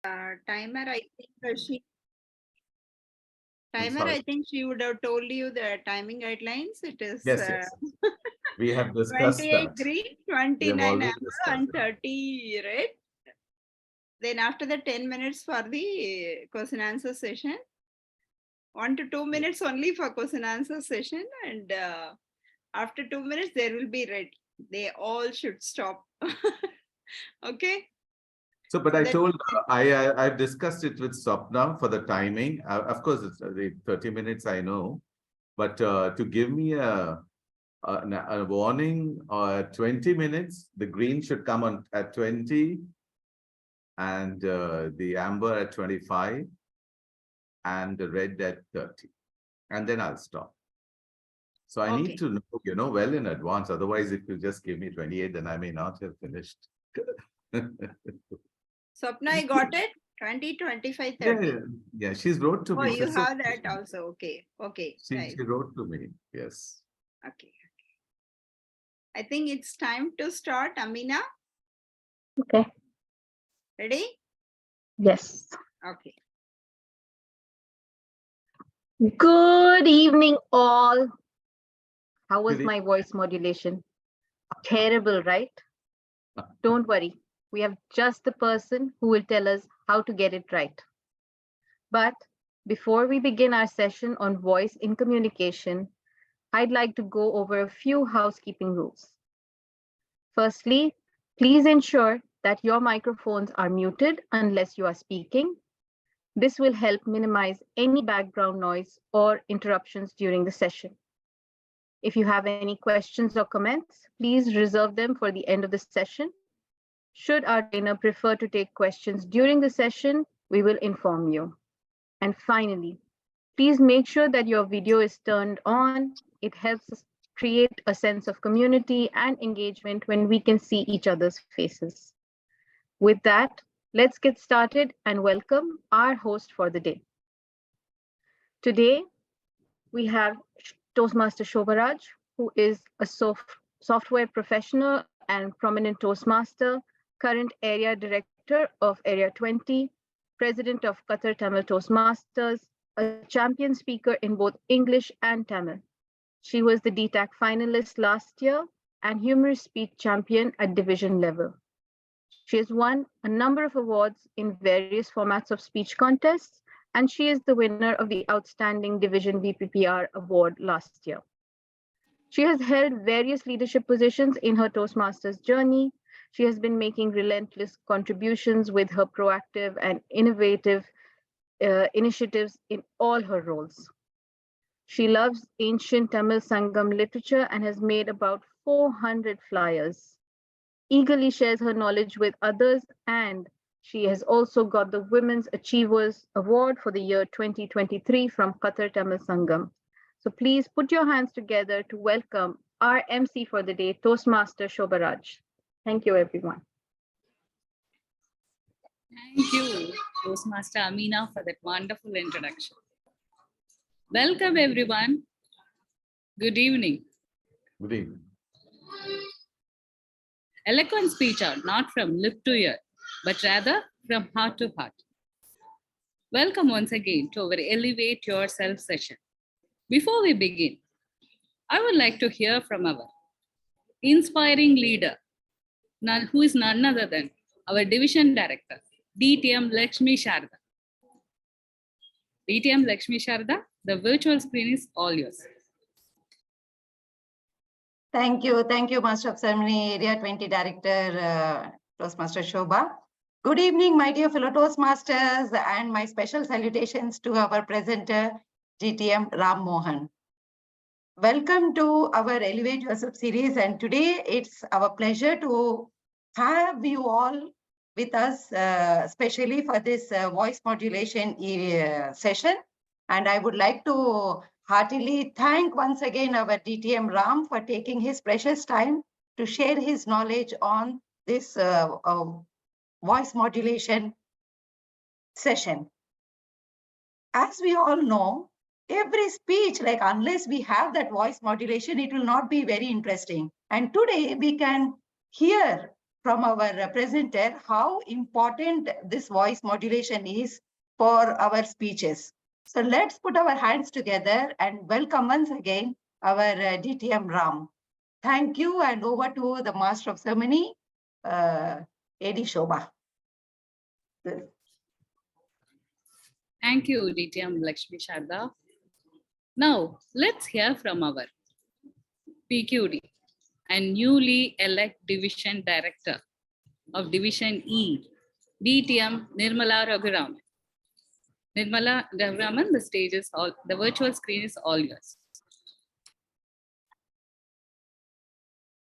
Timer, I'm sorry. I think she would have told you the timing guidelines. It is Yes, yes. We have discussed 28 that. green, We have 29 already amber, discussed and 30 red. Then after the 10 minutes for the question answer session, 1 to 2 minutes only for question answer session, and after 2 minutes there will be red. They all should stop. Okay. So, but So I that told I've discussed it with Swapna for the timing. Of course, it's the 30 minutes. I know, but to give me a warning or 20 minutes, the green should come on at 20, and the amber at 25, and the red at 30, and then I'll stop. So I need okay. to know, well in advance. Otherwise, if you just give me 28, then I may not have finished. Swapna, I got it. 20, 25, Yeah, 30. yeah, yeah. She's wrote to Oh, me. you She's so have that patient. also. Okay. Okay. She Nice. she wrote to me. Yes. Okay. I think it's time to start. Amina, Okay. ready? Yes. Okay. Good evening, all. How was Good my voice modulation? Terrible, right? Don't worry. We have just the person who will tell us how to get it right. But before we begin our session on voice in communication, I'd like to go over a few housekeeping rules. Firstly, please ensure that your microphones are muted unless you are speaking. This will help minimize any background noise or interruptions during the session. If you have any questions or comments, please reserve them for the end of the session. Should our trainer prefer to take questions during the session, we will inform you. And finally, please make sure that your video is turned on. It helps us create a sense of community and engagement when we can see each other's faces. With that, let's get started and welcome our host for the day. Today, we have Toastmaster Shobharaj, who is a software professional and prominent Toastmaster, current area director of Area 20, president of Qatar Tamil Toastmasters, a champion speaker in both English and Tamil. She was the DTAC finalist last year and humorous speech champion at division level. She has won a number of awards in various formats of speech contests, and she is the winner of the Outstanding Division VPPR Award last year. She has held various leadership positions in her Toastmasters journey. She has been making relentless contributions with her proactive and innovative initiatives in all her roles. She loves ancient Tamil Sangam literature and has made about 400 flyers. Eagerly shares her knowledge with others, and she has also got the Women's Achievers Award for the year 2023 from Qatar Tamil Sangam. So please put your hands together to welcome our MC for the day, Toastmaster Shobharaj. Thank you, everyone. Thank you, Toastmaster Amina, for that wonderful introduction. Welcome, everyone. Good evening. Good evening. Eloquent speech out not from lip to ear, but rather from heart to heart. Welcome once again to our Elevate Yourself session. Before we begin, I would like to hear from our inspiring leader, who is none other than our division director, DTM Lakshmi Sharda. DTM Lakshmi Sharda, the virtual screen is all yours. Thank you, Master of Ceremony, Area 20 Director, Toastmaster Shobha. Good evening, my dear fellow Toastmasters, and my special salutations to our presenter, GTM Ram Mohan. Welcome to our Elevate Yourself series, and today it's our pleasure to have you all with us, especially for this voice modulation session. And I would like to heartily thank once again our DTM Ram for taking his precious time to share his knowledge on this voice modulation session. As we all know, every speech, like unless we have that voice modulation, it will not be very interesting. And today we can hear from our presenter how important this voice modulation is for our speeches. So let's put our hands together and welcome once again our DTM Ram. Thank you, and over to the Master of Ceremony, AD Shobha. Thank you, DTM Lakshmi Sharda. Now, let's hear from our PQD and newly elect Division Director of Division E, DTM Nirmala Raghuraman. Nirmala Raghuraman, the stage is all, the virtual screen is all yours.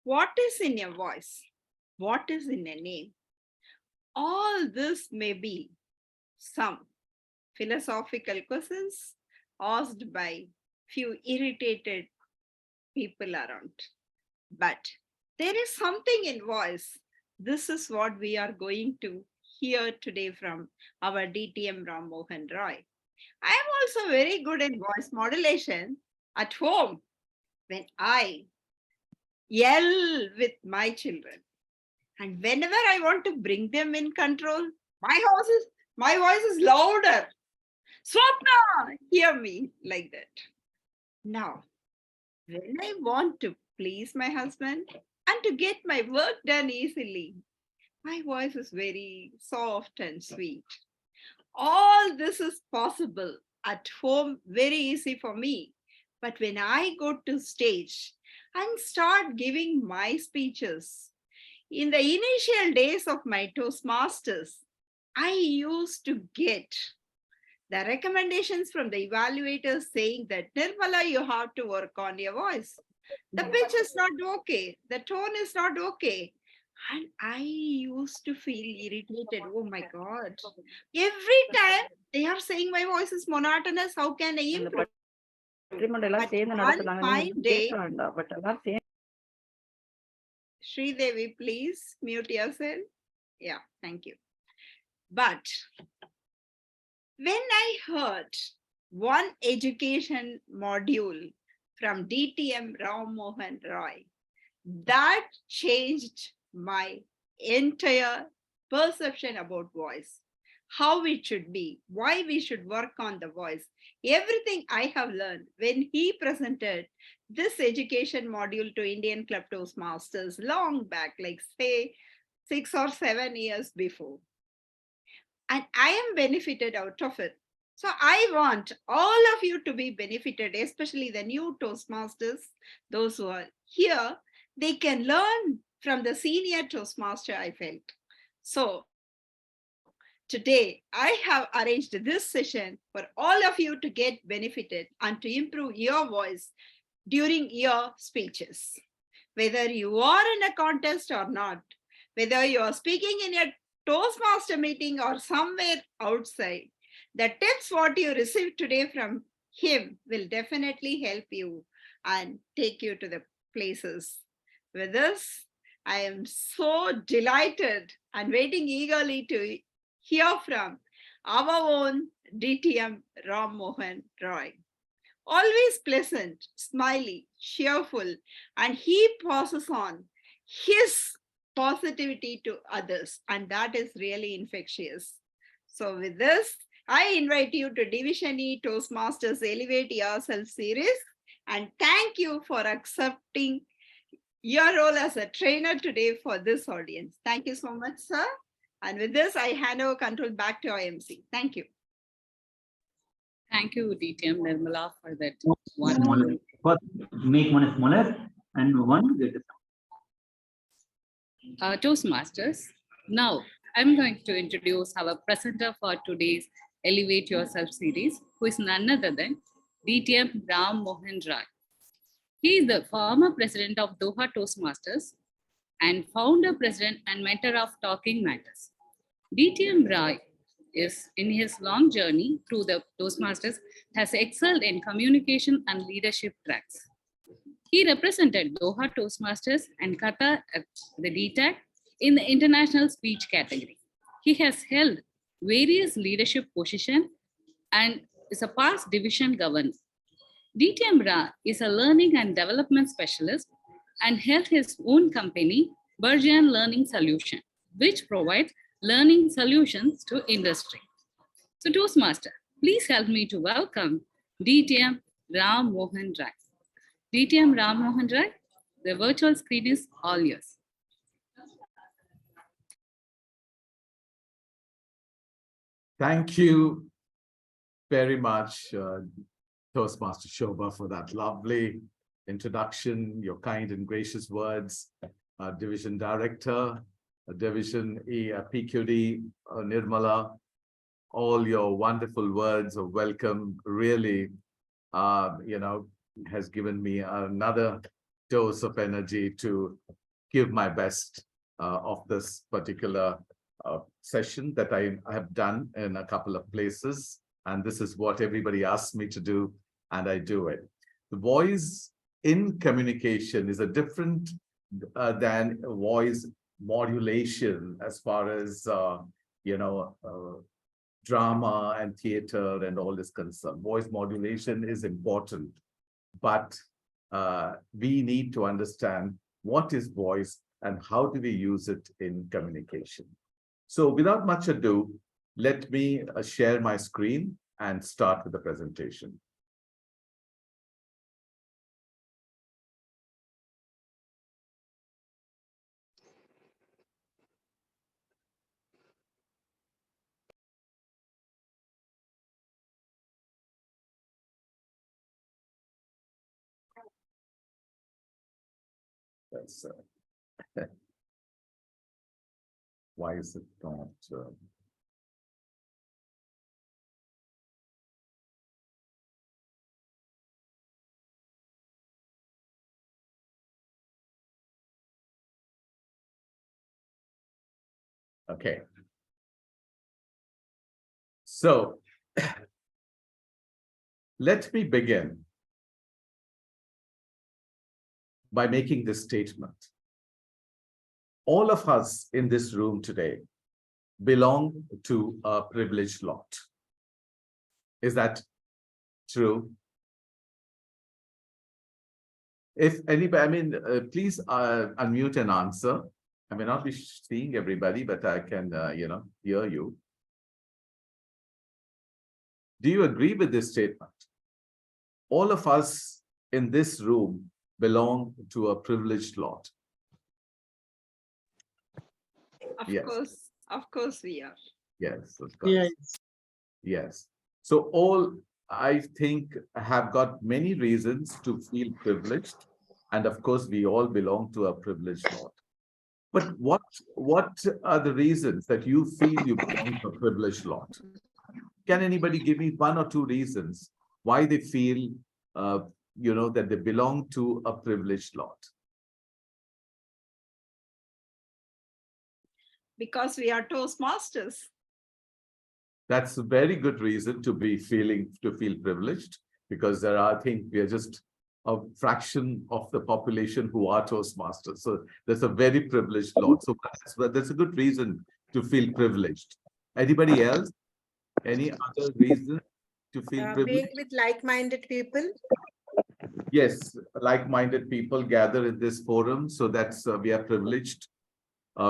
What is in your voice? What is in a name? All this may be some philosophical questions asked by few irritated people around. But there is something in voice. This is what we are going to hear today from our DTM Ram Mohan Roy. I am also very good in voice modulation at home when I yell with my children. And whenever I want to bring them in control, my voice is louder. Swapna, hear me like that. Now, when I want to please my husband and to get my work done easily, my voice is very soft and sweet. All this is possible at home, very easy for me. But when I go to stage and start giving my speeches, in the initial days of my Toastmasters, I used to get the recommendations from the evaluators saying that, Nirmala, you have to work on your voice. The pitch is not okay. The tone is not okay. And I used to feel irritated. Oh my God. Every time they are saying my voice is monotonous, how can I improve? But one fine day, Sridevi, please mute yourself. Yeah, thank you. But when I heard one education module from DTM Ram Mohan Roy, that changed my entire perception about voice, how it should be, why we should work on the voice. Everything I have learned when he presented this education module to Indian Club Toastmasters long back, like say 6 or 7 years before. And I am benefited out of it. So I want all of you to be benefited, especially the new Toastmasters, those who are here, they can learn from the senior Toastmaster, I felt. So today, I have arranged this session for all of you to get benefited and to improve your voice during your speeches. Whether you are in a contest or not, whether you are speaking in a Toastmaster meeting or somewhere outside, the tips what you received today from him will definitely help you and take you to the places. With this, I am so delighted and waiting eagerly to hear from our own DTM Ram Mohan Roy. Always pleasant, smiley, cheerful, and he passes on his positivity to others, and that is really infectious. So with this, I invite you to Division E Toastmasters Elevate Yourself series, and thank you for accepting your role as a trainer today for this audience. Thank you so much, sir. And with this, I hand over control back to our MC. Thank you. Thank you, DTM Nirmala, for that Smaller. wonderful. First, make one smaller and one greater. Toastmasters. Now, I'm going to introduce our presenter for today's Elevate Yourself series, who is none other than DTM Ram Mohan Roy. He is the former president of Doha Toastmasters and founder, president, and mentor of Talking Matters. DTM Roy is in his long journey through the Toastmasters has excelled in communication and leadership tracks. He represented Doha Toastmasters and Qatar at the DTAC in the international speech category. He has held various leadership positions and is a past division governor. DTM Ra is a learning and development specialist and held his own company, Bergian Learning Solution, which provides learning solutions to industry. So Toastmaster, please help me to welcome DTM Ram Mohan Rai. DTM Ram Mohan Rai, the virtual screen is all yours. Thank you very much, Toastmaster Shobha, for that lovely introduction, your kind and gracious words. Division Director, Division PQD, Nirmala, all your wonderful words of welcome really, has given me another dose of energy to give my best of this particular session that I have done in a couple of places. And this is what everybody asks me to do, and I do it. The voice in communication is a different than voice modulation as far as, drama and theater and all is concerned. Voice modulation is important, but we need to understand what is voice and how do we use it in communication. So without much ado, let me share my screen and start with the presentation. That's, why is it not? Okay. So let me begin by making this statement. All of us in this room today belong to a privileged lot. Is that true? If anybody, please unmute and answer. I may not be seeing everybody, but I can, hear you. Do you agree with this statement? All of us in this room belong to a privileged lot. Yes. Of course we are. Yes, of course. Yes. Yes. So all, I think, have got many reasons to feel privileged. And of course, we all belong to a privileged lot. But what are the reasons that you feel you belong to a privileged lot? Can anybody give me one or two reasons why they feel, that they belong to a privileged lot? Because we are Toastmasters. That's a very good reason to feel privileged, because there are, I think we are just a fraction of the population who are Toastmasters. So there's a very privileged lot. So that's a good reason to feel privileged. Anybody else? Any other reason to feel privileged? Being with like-minded people. Yes, like-minded people gather in this forum. So that's, we are privileged.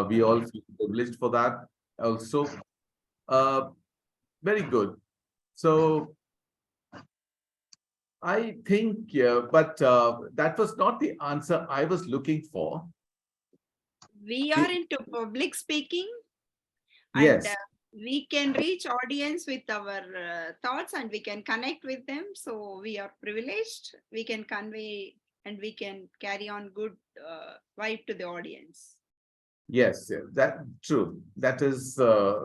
We all feel privileged for that also. Very good. So I think, yeah, but that was not the answer I was looking for. We are into public speaking. Yes. And we can reach audience with our thoughts, and we can connect with them. So we are privileged. We can convey and we can carry on good vibe to the audience. Yes, that's true. That is,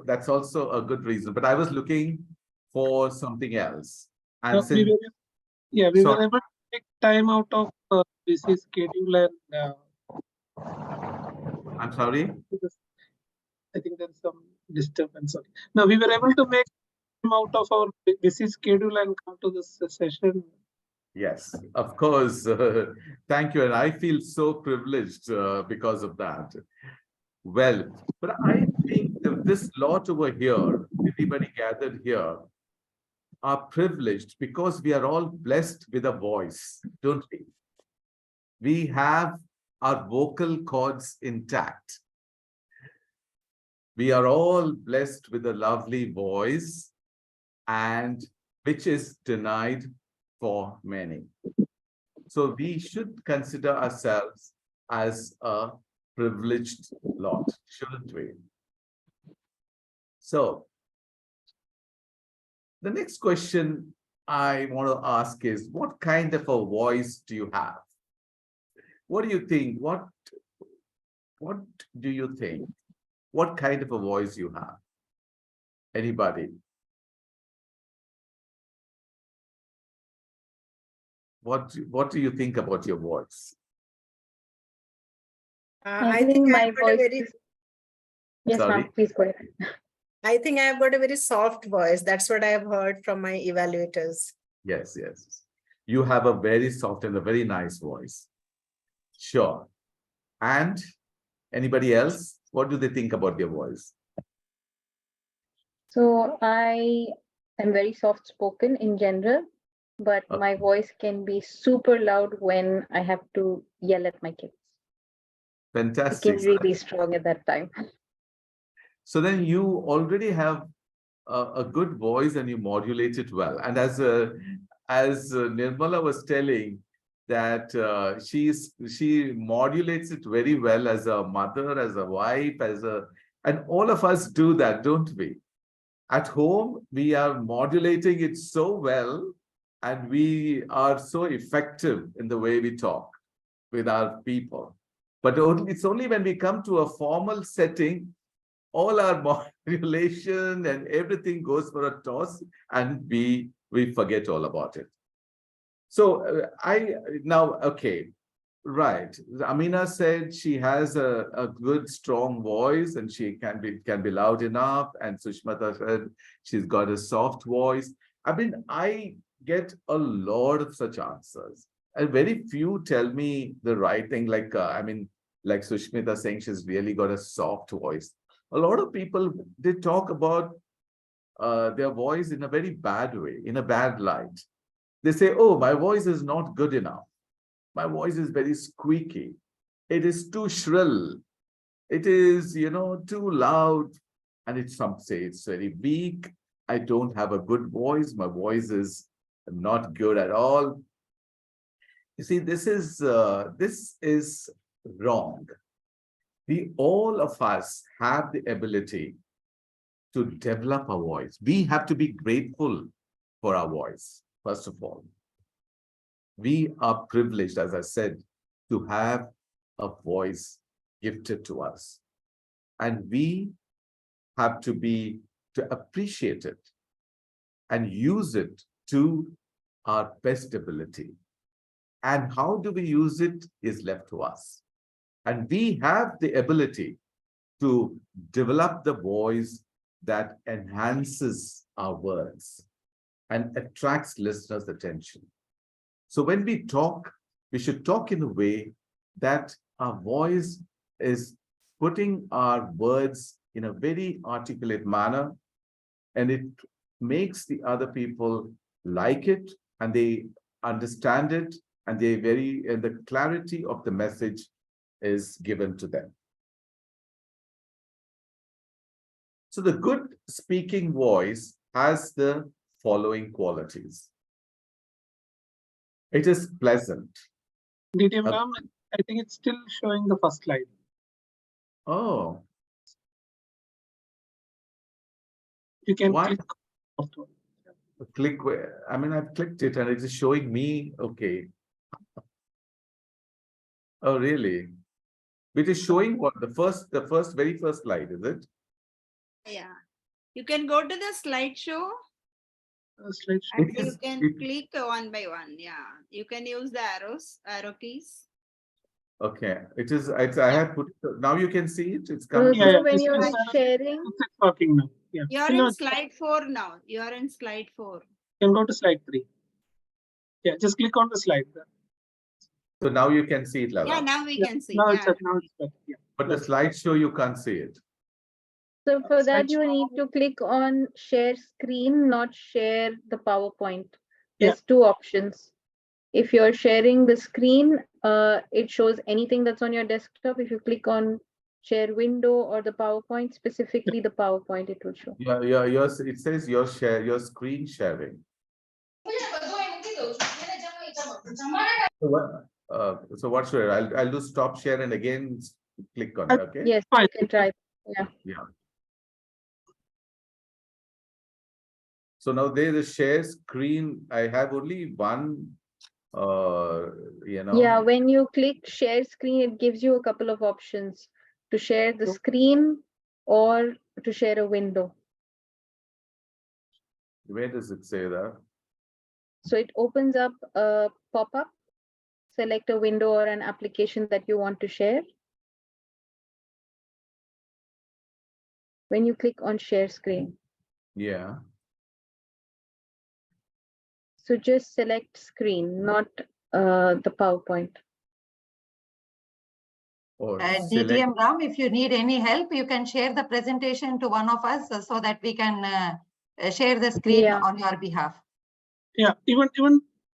that's also a good reason. But I was looking for something else. And we were able to take time out of busy schedule and. I'm sorry? I think there's some disturbance. No, we were able to make time out of our busy schedule and come to this session. Yes, of course. Thank you. And I feel so privileged because of that. Well, but I think this lot over here, everybody gathered here, are privileged because we are all blessed with a voice, don't we? We have our vocal cords intact. We are all blessed with a lovely voice, and which is denied for many. So we should consider ourselves as a privileged lot, shouldn't we? So the next question I want to ask is, what kind of a voice do you have? What do you think? What do you think? What kind of a voice you have? Anybody? What do you think about your voice? I I think think my I've got a voice very, is... Yes, Sorry? ma'am, please go ahead. I think I've got a very soft voice. That's what I have heard from my evaluators. Yes, yes. You have a very soft and a very nice voice. Sure. And anybody else? What do they think about your voice? So I am very soft spoken in general, but Okay. my voice can be super loud when I have to yell at my kids. It Fantastic. can really strong at that time. So then you already have a good voice and you modulate it well. And as Nirmala was telling, that she modulates it very well as a mother, as a wife, and all of us do that, don't we? At home, we are modulating it so well, and we are so effective in the way we talk with our people. But it's only when we come to a formal setting, all our modulation and everything goes for a toss, and we forget all about it. So okay, right. Amina said she has a good, strong voice, and she can be loud enough. And Sushmita said she's got a soft voice. I mean, I get a lot of such answers, and very few tell me the right thing. Like like Sushmita saying she's really got a soft voice. A lot of people, they talk about their voice in a very bad way, in a bad light. They say, oh, my voice is not good enough. My voice is very squeaky. It is too shrill. It is, too loud. And some say it's very weak. I don't have a good voice. My voice is not good at all. You see, this is wrong. All of us have the ability to develop a voice. We have to be grateful for our voice, first of all. We are privileged, as I said, to have a voice gifted to us. And we have to appreciate it and use it to our best ability. And how do we use it is left to us. And we have the ability to develop the voice that enhances our words and attracts listeners' attention. So when we talk, we should talk in a way that our voice is putting our words in a very articulate manner, and it makes the other people like it, and they understand it, and the clarity of the message is given to them. So the good speaking voice has the following qualities. It is pleasant. DT ma'am, I think it's still showing the first slide. Oh. You can Why? click. I've clicked it and it is showing me, okay. Oh, really? It is showing what? Very first slide, is it? Yeah. You can go to the slideshow Slide. and you can click one by one. Yeah. You can use the arrow keys. Okay. I have put it, now you can see it. It's coming. So when it's you're sharing, it's working now. Yeah. You are No, in slide 4 now. You are in slide 4. You can go to slide 3. Yeah, just click on the slide. So now you can see it, Lala. Yeah, now we can see. Now Yeah. it's better. Yeah. But the slideshow, you can't see it. so for that you need to click on share screen, not share the PowerPoint. There's two options. If you're sharing the screen, it shows anything that's on your desktop. If you click on share window or the PowerPoint, specifically the PowerPoint, it will show. Yours, it says your screen sharing. So what should I'll do stop share and again click on it, okay? Yes, Fine. you can try. Yeah. Yeah. So now there's a share screen. I have only one, Yeah, when you click share screen, it gives you a couple of options to share the screen or to share a window. Where does it say that? So it opens up a pop-up, select a window or an application that you want to share. When you click on share screen. Yeah. So just select screen, not the PowerPoint. Or DTM Ram, if you need any help, you can share the presentation to one of us so that we can share the screen on your behalf. Yeah, even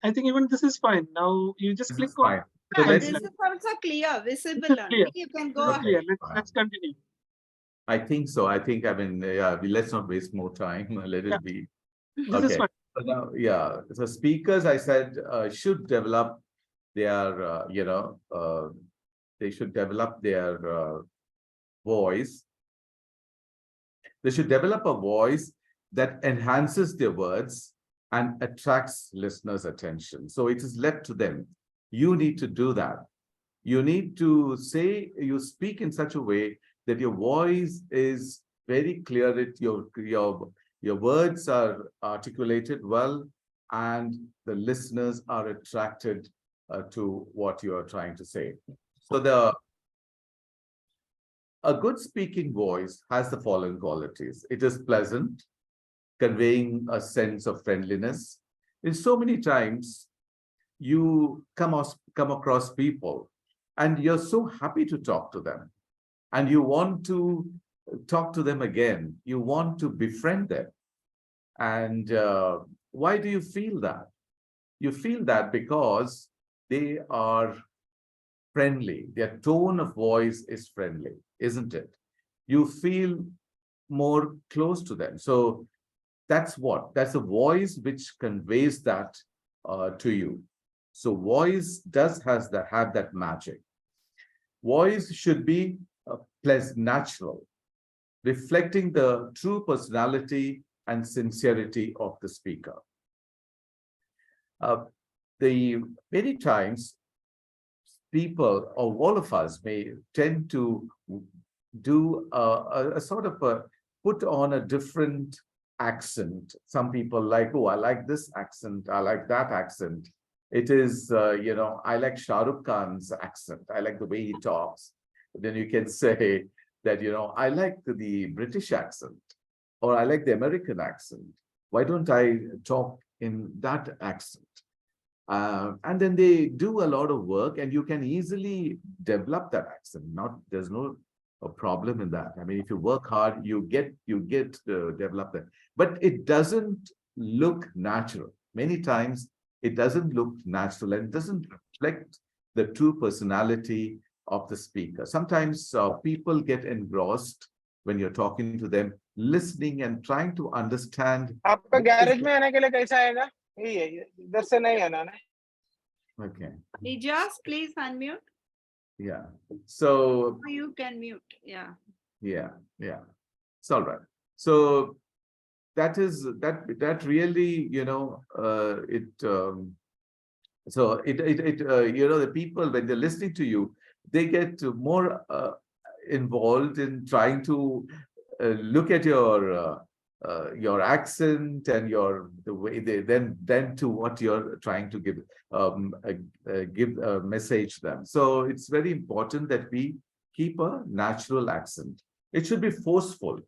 I think even this is fine. Now you just click on. Fine. So Yeah, let's this is also clear, visible clear. only. You can go Okay, ahead. let's continue. I think so. I think, I mean, yeah, let's not waste more time. Let it be. This is fine. So now, yeah. So speakers, I said, should develop their, they should develop their voice. They should develop a voice that enhances their words and attracts listeners' attention. So it is left to them. You need to do that. You need to say, you speak in such a way that your voice is very clear, your words are articulated well, and the listeners are attracted to what you are trying to say. So a good speaking voice has the following qualities. It is pleasant, conveying a sense of friendliness. In so many times, you come across people and you're so happy to talk to them. And you want to talk to them again. You want to befriend them. And why do you feel that? You feel that because they are friendly. Their tone of voice is friendly, isn't it? You feel more close to them. So that's a voice which conveys that to you. So voice does have that magic. Voice should be natural, reflecting the true personality and sincerity of the speaker. Many times, people or all of us may tend to do a sort of put on a different accent. Some people like, oh, I like this accent, I like that accent. It is, I like Shah Rukh Khan's accent. I like the way he talks. Then you can say that, I like the British accent, or I like the American accent. Why don't I talk in that accent? And then they do a lot of work, and you can easily develop that accent. There's no problem in that. I mean, if you work hard, you get to develop that. But it doesn't look natural. Many times, it doesn't look natural and doesn't reflect the true personality of the speaker. Sometimes people get engrossed when you're talking to them, listening and trying to understand. आपका garage में आने के लिए कैसा आएगा? यही है, इधर से नहीं आना ना. Okay. Just please unmute. Yeah. So You can mute. Yeah. yeah. It's all right. So that really, the people, when they're listening to you, they get more involved in trying to look at your accent and the way they then to what you're trying to give a message to them. So it's very important that we keep a natural accent. It should be forceful,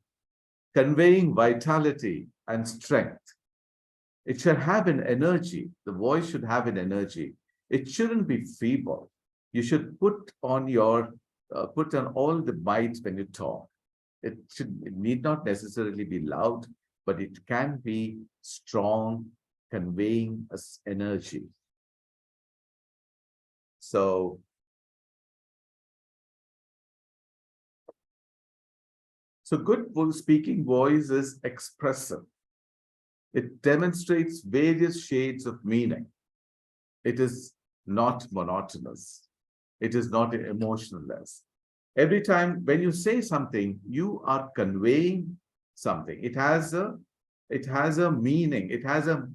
conveying vitality and strength. It should have an energy. The voice should have an energy. It shouldn't be feeble. You should put on all the might when you talk. It need not necessarily be loud, but it can be strong, conveying energy. So good speaking voice is expressive. It demonstrates various shades of meaning. It is not monotonous. It is not emotionless. Every time when you say something, you are conveying something. It has a meaning. It has a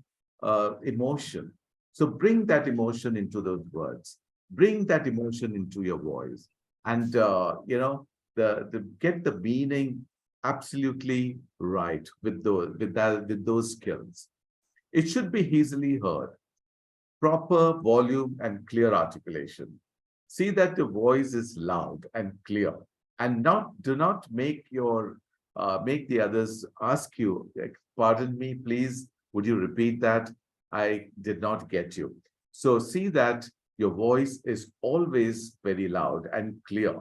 emotion. So bring that emotion into those words. Bring that emotion into your voice, and get the meaning absolutely right with those skills. It should be easily heard. Proper volume and clear articulation. See that the voice is loud and clear, and do not make the others ask you, like, pardon me, please, would you repeat that? I did not get you. So see that your voice is always very loud and clear.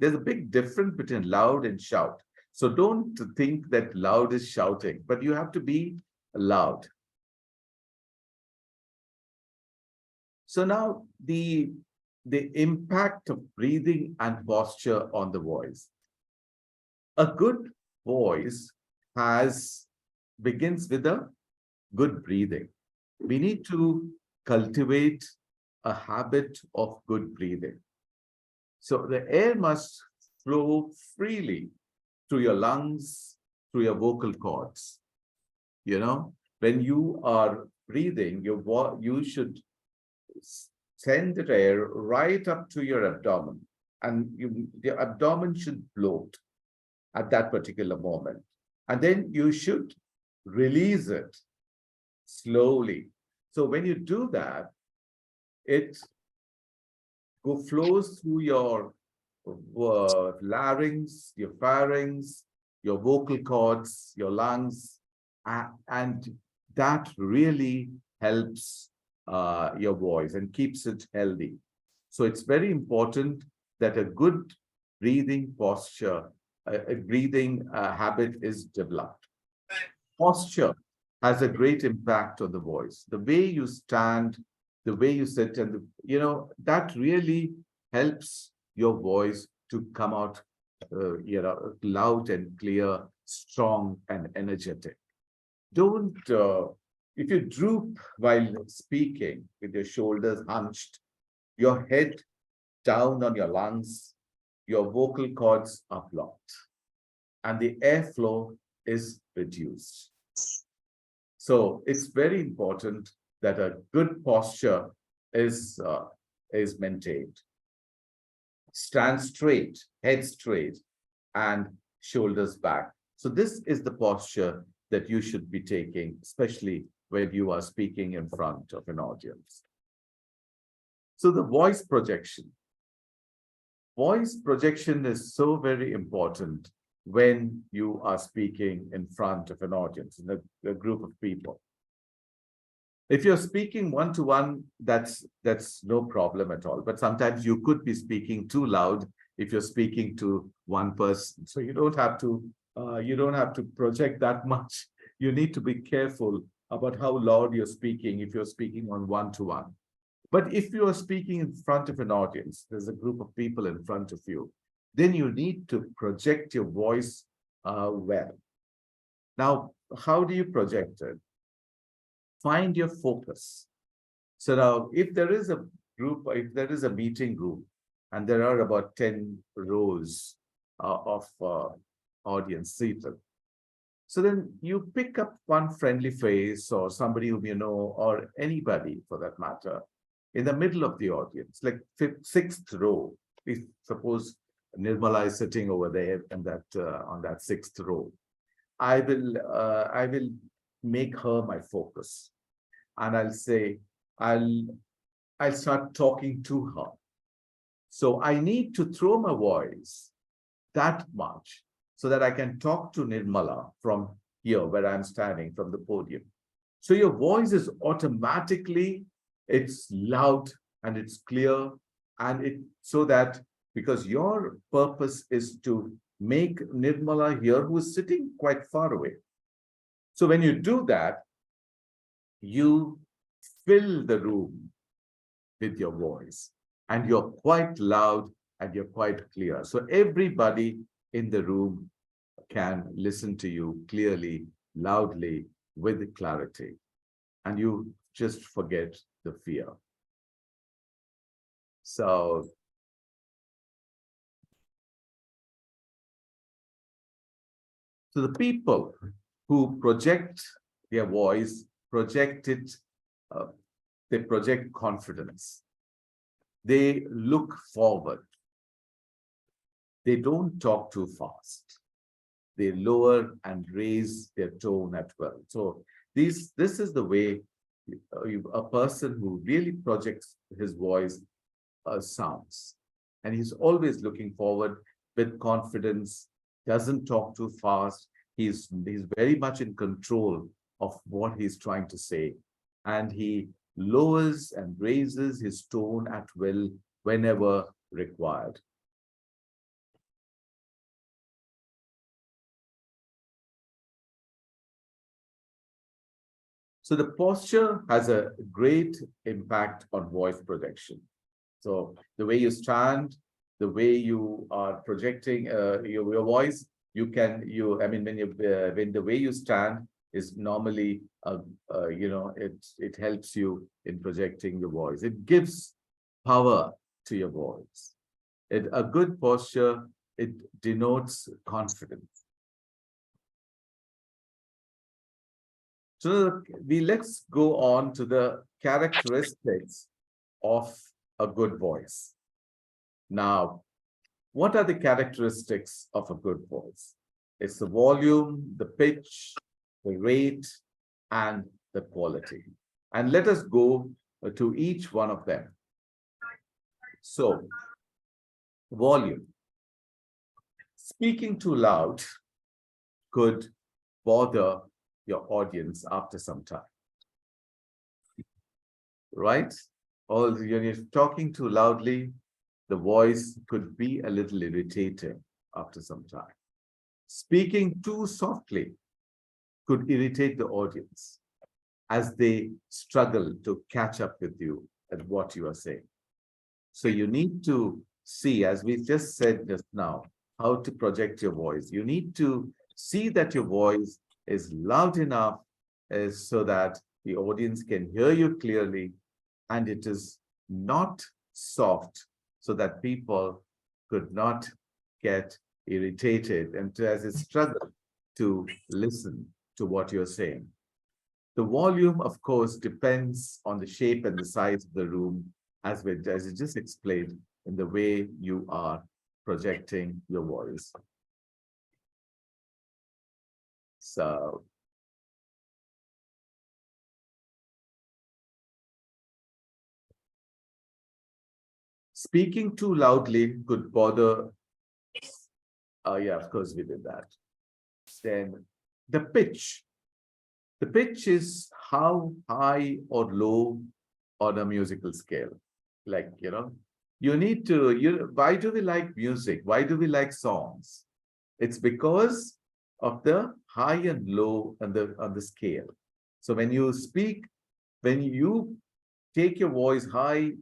There's a big difference between loud and shout. So don't think that loud is shouting, but you have to be loud. So now the impact of breathing and posture on the voice. A good voice begins with a good breathing. We need to cultivate a habit of good breathing. So the air must flow freely through your lungs, through your vocal cords. When you are breathing, you should send the air right up to your abdomen, and the abdomen should bloat at that particular moment. And then you should release it slowly. So when you do that, it flows through your larynx, your pharynx, your vocal cords, your lungs, and that really helps your voice and keeps it healthy. So it's very important that a good breathing posture, a breathing habit is developed. Posture has a great impact on the voice. The way you stand, the way you sit, and that really helps your voice to come out loud and clear, strong and energetic. Don't if you droop while speaking with your shoulders hunched, your head down on your lungs, your vocal cords are blocked and the airflow is reduced. So it's very important that a good posture is maintained. Stand straight, head straight, and shoulders back. So this is the posture that you should be taking, especially when you are speaking in front of an audience. So the voice projection. Voice projection is so very important when you are speaking in front of an audience, in a group of people. If you're speaking one-to-one, that's no problem at all. But sometimes you could be speaking too loud if you're speaking to one person. So you don't have to project that much. You need to be careful about how loud you're speaking if you're speaking on one-to-one. But if you are speaking in front of an audience, there's a group of people in front of you, then you need to project your voice well. Now, how do you project it? Find your focus. So now, if there is a group, if there is a meeting group, and there are about 10 rows of audience seated, so then you pick up one friendly face or somebody whom you know, or anybody for that matter, in the middle of the audience, like sixth row. Suppose Nirmala is sitting over there and on that sixth row. I will make her my focus, and I'll say, I'll start talking to her. So I need to throw my voice that much so that I can talk to Nirmala from here where I'm standing from the podium. So your voice is automatically, it's loud and it's clear, and so that, because your purpose is to make Nirmala here, who is sitting quite far away. So when you do that, you fill the room with your voice. And you're quite loud and you're quite clear. So everybody in the room can listen to you clearly, loudly, with clarity. And you just forget the fear. So the people who project their voice, they project confidence. They look forward. They don't talk too fast. They lower and raise their tone as well. So this is the way a person who really projects his voice sounds. And he's always looking forward with confidence, doesn't talk too fast. He's very much in control of what he's trying to say. And he lowers and raises his tone at will whenever required. So the posture has a great impact on voice projection. So the way you stand, the way you are projecting your voice, when the way you stand is normally, it helps you in projecting your voice. It gives power to your voice. A good posture, it denotes confidence. So let's go on to the characteristics of a good voice. Now, what are the characteristics of a good voice? It's the volume, the pitch, the rate, and the quality. And let us go to each one of them. So, volume. Speaking too loud could bother your audience after some time, right? Or when you're talking too loudly, the voice could be a little irritating after some time. Speaking too softly could irritate the audience as they struggle to catch up with you at what you are saying. So you need to see, as we just said just now, how to project your voice. You need to see that your voice is loud enough so that the audience can hear you clearly, and it is not soft so that people could not get irritated and as they struggle to listen to what you're saying. The volume, of course, depends on the shape and the size of the room, as I just explained, in the way you are projecting your voice. So, speaking too loudly could bother. Yeah, of course we did that. Then the pitch. The pitch is how high or low on a musical scale. Like, you need to, why do we like music? Why do we like songs? It's because of the high and low on the scale. So when you speak, when you take your voice high,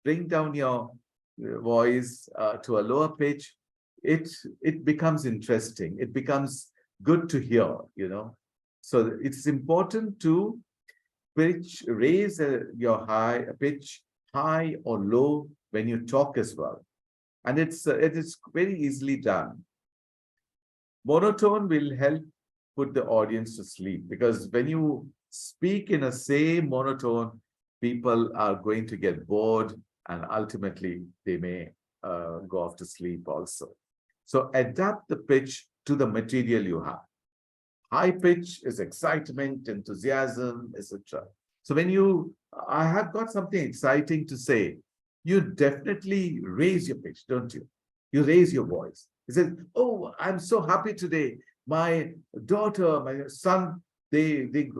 bring down your voice to a lower pitch, it becomes interesting. It becomes good to hear, So it's important to raise your pitch high or low when you talk as well. And it is very easily done. Monotone will help put the audience to sleep, because when you speak in a same monotone, people are going to get bored and ultimately they may go off to sleep also. So adapt the pitch to the material you have. High pitch is excitement, enthusiasm, etc. So when I have got something exciting to say, you definitely raise your pitch, don't you? You raise your voice. He says, oh, I'm so happy today. My daughter, my son, they did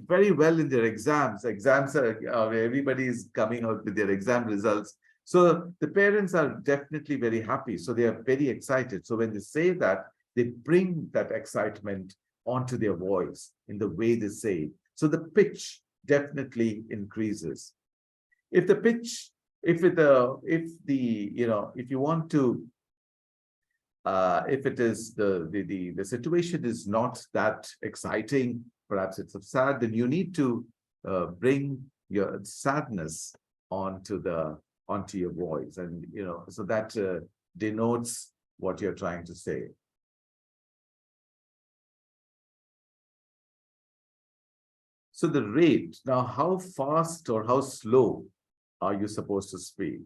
very well in their exams. Exams are everybody is coming out with their exam results. So the parents are definitely very happy. So they are very excited. So when they say that, they bring that excitement onto their voice in the way they say it. So the pitch definitely increases. if the pitch, if you want to, if it is the situation is not that exciting, perhaps it's sad, then you need to bring your sadness onto your voice, and so that denotes what you're trying to say. So the rate, now how fast or how slow are you supposed to speak?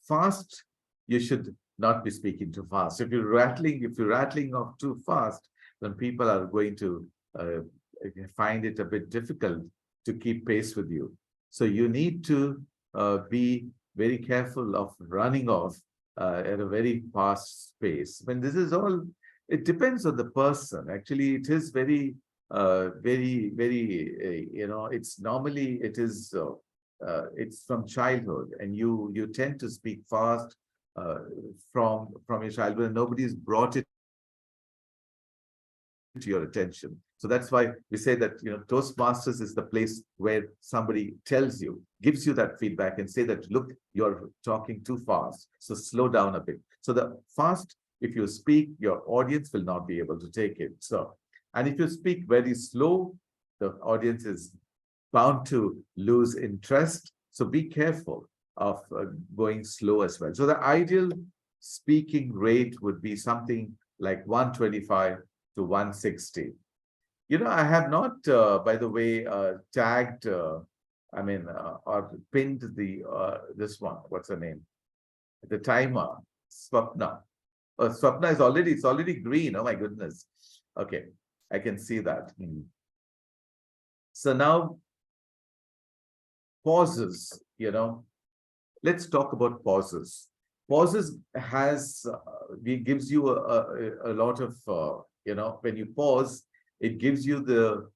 Fast, you should not be speaking too fast. If you're rattling off too fast, then people are going to find it a bit difficult to keep pace with you. So you need to be very careful of running off at a very fast pace. When this is all, it depends on the person. Actually, it is very, very, it's normally, it's from childhood, and you tend to speak fast from your childhood, and nobody's brought it to your attention. So that's why we say that Toastmasters is the place where somebody gives you that feedback and say that, look, you're talking too fast, so slow down a bit. So the fast, if you speak, your audience will not be able to take it. So, and if you speak very slow, the audience is bound to lose interest. So be careful of going slow as well. So the ideal speaking rate would be something like 125 to 160. I have not, by the way, tagged, or pinned this one. What's her name? The timer, Swapna. Oh, Swapna is it's already green. Oh my goodness. Okay, I can see that. So now, pauses, let's talk about pauses. Pauses gives you a lot of, when you pause, it gives you the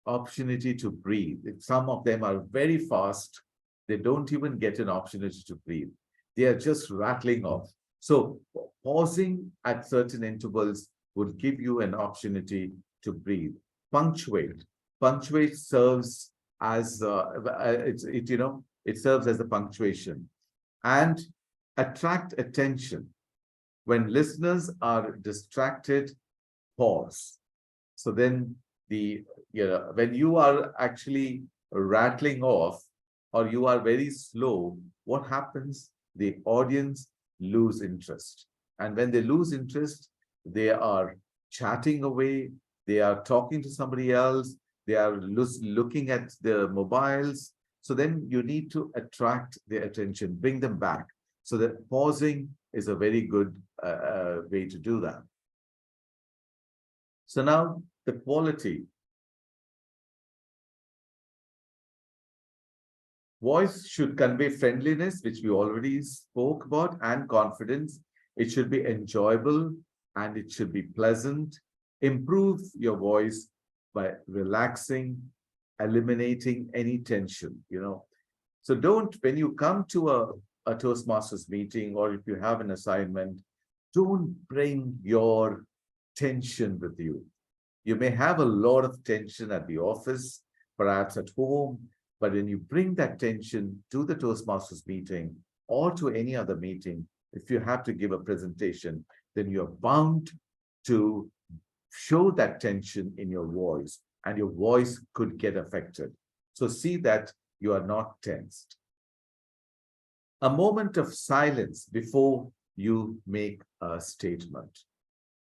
opportunity to breathe. Some of them are very fast. They don't even get an opportunity to breathe. They are just rattling off. So pausing at certain intervals would give you an opportunity to breathe. Punctuate. Punctuate serves as it serves as a punctuation. And attract attention. When listeners are distracted, pause. So then when you are actually rattling off, or you are very slow, what happens? The audience lose interest. And when they lose interest, they are chatting away, they are talking to somebody else, they are looking at their mobiles. So then you need to attract their attention, bring them back. So that pausing is a very good way to do that. So now the quality. Voice should convey friendliness, which we already spoke about, and confidence. It should be enjoyable and it should be pleasant. Improve your voice by relaxing, eliminating any tension, So when you come to a Toastmasters meeting, or if you have an assignment, don't bring your tension with you. You may have a lot of tension at the office, perhaps at home, but when you bring that tension to the Toastmasters meeting or to any other meeting, if you have to give a presentation, then you're bound to show that tension in your voice, and your voice could get affected. So see that you are not tensed. A moment of silence before you make a statement.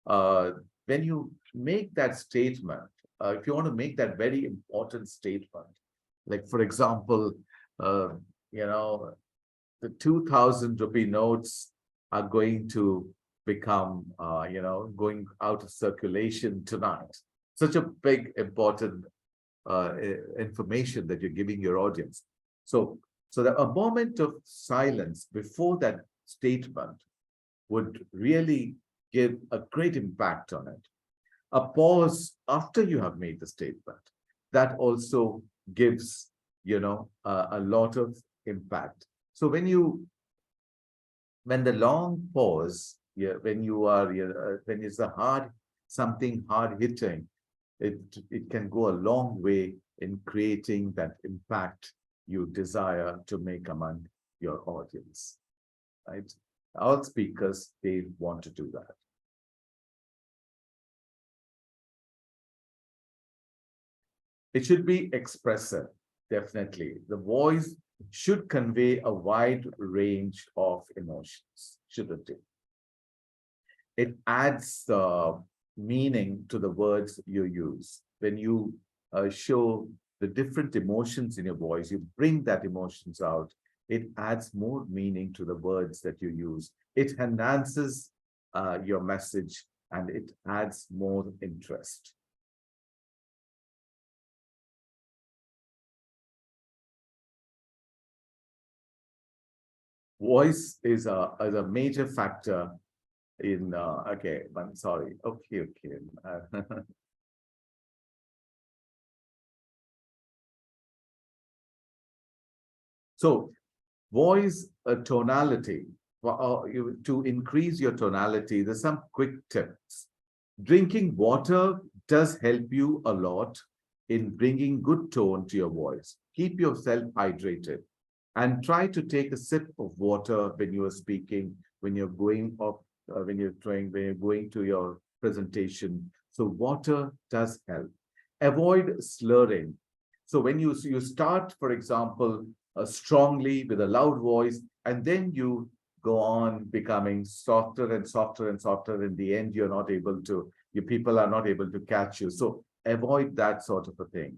When you make that statement, if you want to make that very important statement, like for example, the 2,000 rupee notes are going to become, going out of circulation tonight. Such a big, important information that you're giving your audience. So that a moment of silence before that statement would really give a great impact on it. A pause after you have made the statement, that also gives, a lot of impact. So when the long pause, when it's something hard hitting, it can go a long way in creating that impact, you desire to make among your audience, right? All speakers, they want to do that. It should be expressive, definitely. The voice should convey a wide range of emotions, shouldn't it? It adds meaning to the words you use. When you show the different emotions in your voice, you bring that emotions out. It adds more meaning to the words that you use. It enhances your message and it adds more interest. Voice is a major factor in, okay, I'm sorry. Okay. So voice tonality, to increase your tonality, there's some quick tips. Drinking water does help you a lot in bringing good tone to your voice. Keep yourself hydrated and try to take a sip of water when you are speaking, when you're going up, when you're going to your presentation. So water does help. Avoid slurring. So when you start, for example, strongly with a loud voice, and then you go on becoming softer and softer and softer. In the end, you're not able to, your people are not able to catch you. So avoid that sort of a thing.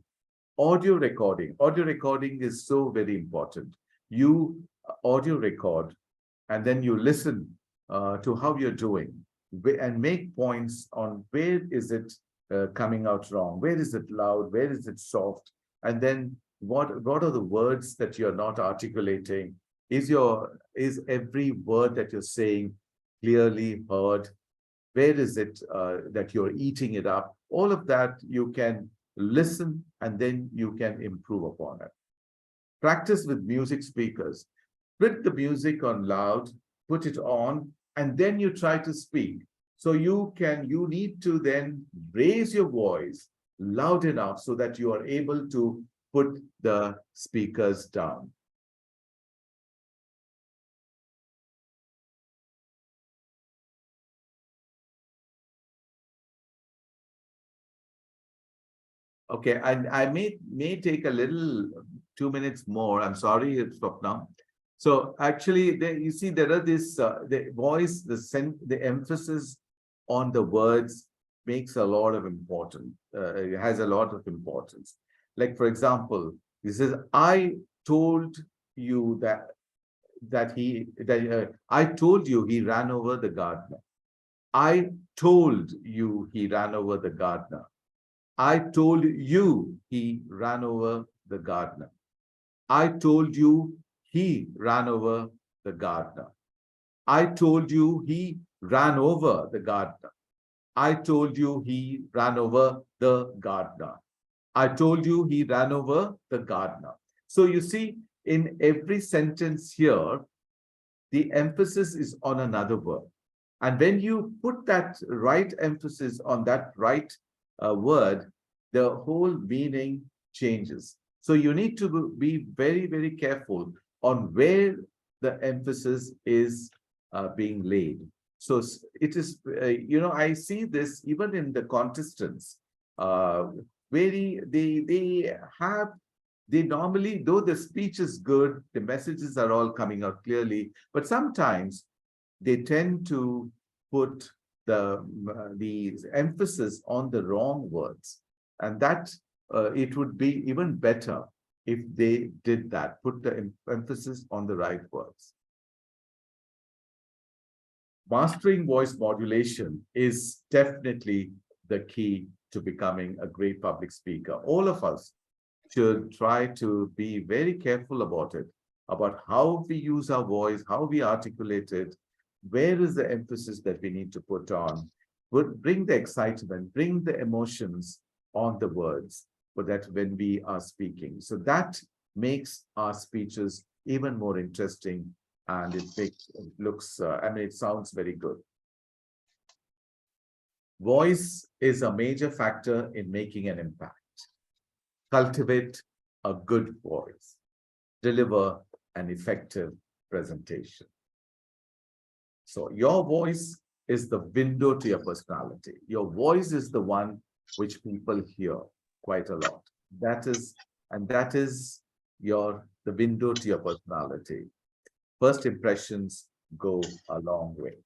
Audio recording is so very important. You audio record and then you listen to how you're doing and make points on where is it coming out wrong, where is it loud, where is it soft, and then what are the words that you're not articulating. Is every word that you're saying clearly heard? Where is it that you're eating it up? All of that you can listen and then you can improve upon it. Practice with music speakers. Put the music on loud, put it on, and then you try to speak. So you need to then raise your voice loud enough so that you are able to put the speakers down. Okay, I may take a little 2 minutes more. I'm sorry, it's stopped now. So actually, you see, there are this the voice, the emphasis on the words makes a lot of importance. It has a lot of importance. Like for example, he says, "I told you I told you he ran over the gardener. I told you he ran over the gardener. I told you he ran over the gardener. I told you he ran over the gardener. I told you he ran over the gardener. I told you he ran over the gardener. I told you he ran over the gardener." So you see, in every sentence here, the emphasis is on another word. And when you put that right emphasis on that right word, the whole meaning changes. So you need to be very, very careful on where the emphasis is being laid. So it is, I see this even in the contestants, they normally, though the speech is good, the messages are all coming out clearly, but sometimes they tend to put the emphasis on the wrong words. And that it would be even better if they did that, put the emphasis on the right words. Mastering voice modulation is definitely the key to becoming a great public speaker. All of us should try to be very careful about it, about how we use our voice, how we articulate it, where is the emphasis that we need to put on, bring the excitement, bring the emotions on the words, so that when we are speaking. So that makes our speeches even more interesting, and it looks, it sounds very good. Voice is a major factor in making an impact. Cultivate a good voice. deliver an effective presentation. So your voice is the window to your personality. Your voice is the one which people hear quite a lot. That is the window to your personality. First impressions go a long way.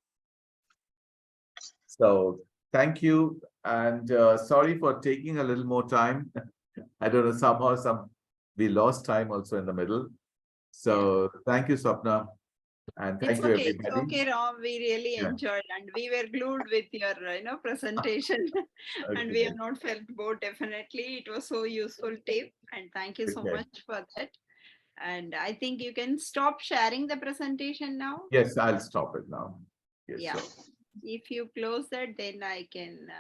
So thank you, and sorry for taking a little more time. I don't know, somehow we lost time also in the middle. So thank you, Swapna, and thank you, It's everybody. okay, Ram. We really Yeah. enjoyed, and we were glued with your, presentation, and we Okay. have not felt bored. Definitely, it was so useful tip, and thank you so Okay. much for that. And I think you can stop sharing the presentation now. Yes, I'll stop it now. Yes, Yeah. sure. If you close that, then I can,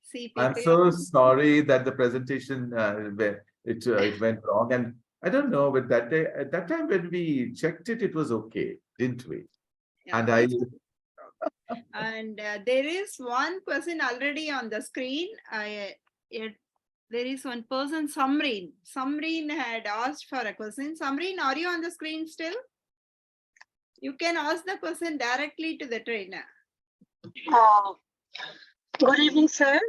see I'm people. so sorry that the presentation it went wrong, and I don't know, but that day at that time when we checked it, it was okay, didn't we? Yeah, And I and there is one person already on the screen. There is one person, Samreen. Samreen had asked for a question. Samreen, are you on the screen still? You can ask the question directly to the trainer. Good evening, sir.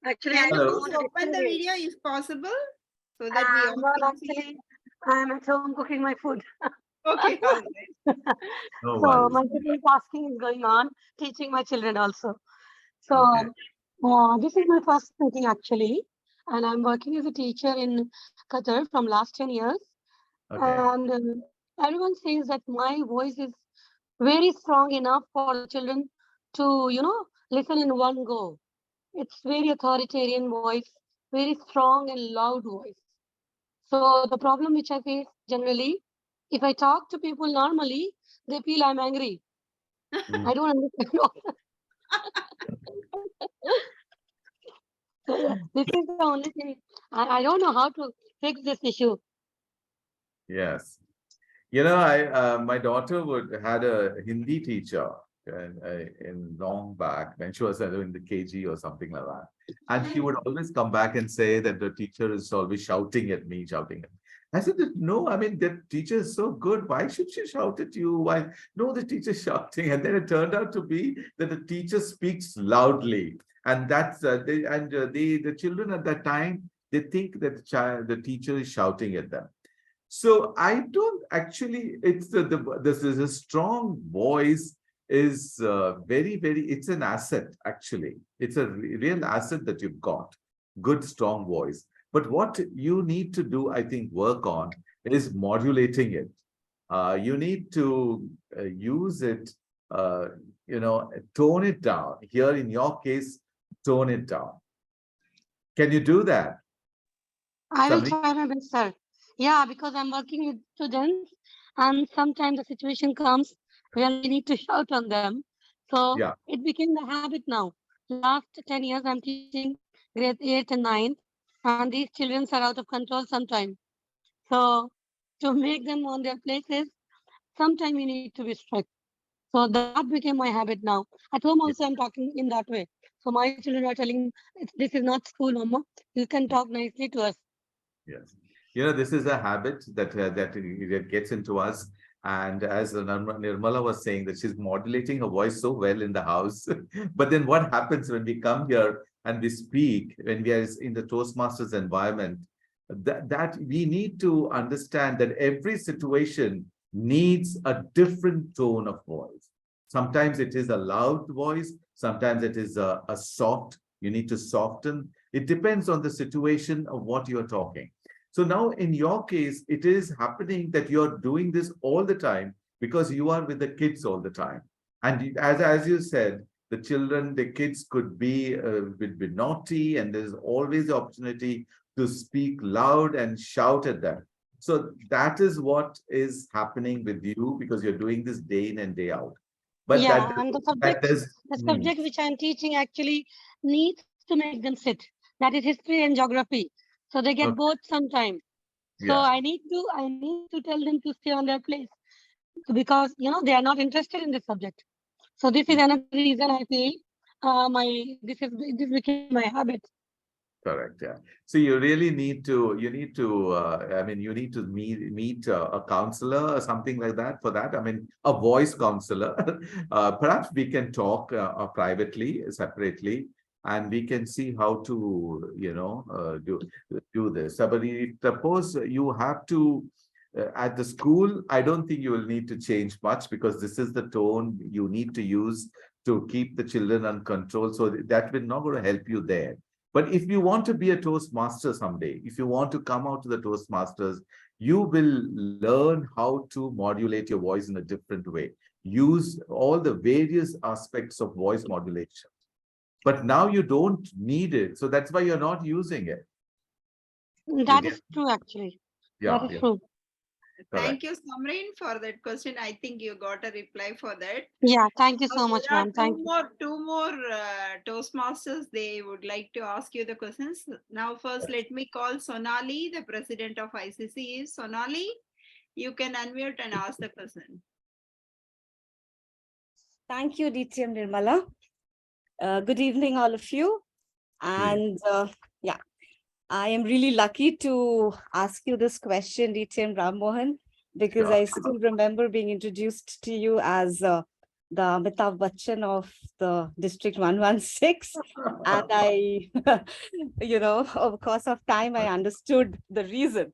Actually, Can you Hello. please open the video if possible, so that we all well, can see? actually, I'm at home cooking my food. Okay, all right. No So worries. multitasking is going on, teaching my children also. So Okay. this is my first meeting actually, and I'm working as a teacher in Qatar from last 10 years. Okay. And everyone says that my voice is very strong enough for the children to, listen in one go. It's very authoritarian voice, very strong and loud voice. So the problem which I face generally, if I talk to people normally, they feel I'm angry. I don't understand. So yes, this is the only thing. I don't know how to fix this issue. Yes. You know, my daughter had a Hindi teacher in long back when she was in the KG or something like that, and she would always come back and say that the teacher is always shouting at me, shouting. I said that no, I mean the teacher is so good. Why should she shout at you? Why no, the teacher is shouting, and then it turned out to be that the teacher speaks loudly, and that's the children at that time they think that the teacher is shouting at them. So I don't actually, it's this is a strong voice is very, it's an asset actually. It's a real asset that you've got, good, strong voice. But what you need to do, I think, work on is modulating it. You need to use it, tone it down. Here in your case, tone it down. Can you do that? I will Sabri? try my best, sir. Yeah, because I'm working with students, and sometimes the situation comes where we need to shout on them. So Yeah. it became the habit now. Last 10 years, I'm teaching grade 8 and 9, and these children are out of control sometimes. So to make them on their places, sometimes we need to be strict. So that became my habit now. At home also, I'm talking in that way. So my children are telling, this is not school, Mama. You can talk nicely to us. Yes. You know, this is a habit that gets into us. And as Nirmala was saying, that she's modulating her voice so well in the house. But then what happens when we come here and we speak, when we are in the Toastmasters environment, that we need to understand that every situation needs a different tone of voice. Sometimes it is a loud voice, sometimes it is a soft, you need to soften. It depends on the situation of what you're talking. So now in your case, it is happening that you're doing this all the time because you are with the kids all the time. And as you said, the children, the kids could be naughty, and there's always the opportunity to speak loud and shout at them. So that is what is happening with you because you're doing this day in and day out. But Yeah, and that does, the subject which I'm teaching actually needs to make them sit. That is history and geography. So they get okay, both sometime. So yeah. I need to tell them to stay on their place because they are not interested in this subject. So this is another reason I feel this became my habit. Correct. Yeah. So you really need to, you need to, you need to meet a counselor or something like that for that. I mean, a voice counselor. Perhaps we can talk privately, separately, and we can see how to, do this. So, but suppose you have to, at the school, I don't think you will need to change much because this is the tone you need to use to keep the children under control. So that will not going to help you there. But if you want to be a Toastmaster someday, if you want to come out to the Toastmasters, you will learn how to modulate your voice in a different way. Use all the various aspects of voice modulation. But now you don't need it. So that's why you're not using it. That is true, actually. Yeah, That is yeah. true. Thank you, Samreen, for that question. I think you got a reply for that. Yeah, thank you so much, There are ma'am. Thank you. two more Toastmasters. They would like to ask you the questions. Now, first, let me call Sonali, the president of ICC. Sonali, you can unmute and ask the question. Thank you, DTM Nirmala. Good evening, all of you. And yeah, I am really lucky to ask you this question, DTM Ram Mohan, because I still remember being introduced to you as the Amitabh Bachchan of the District 116. And I, over the course of time, I understood the reason.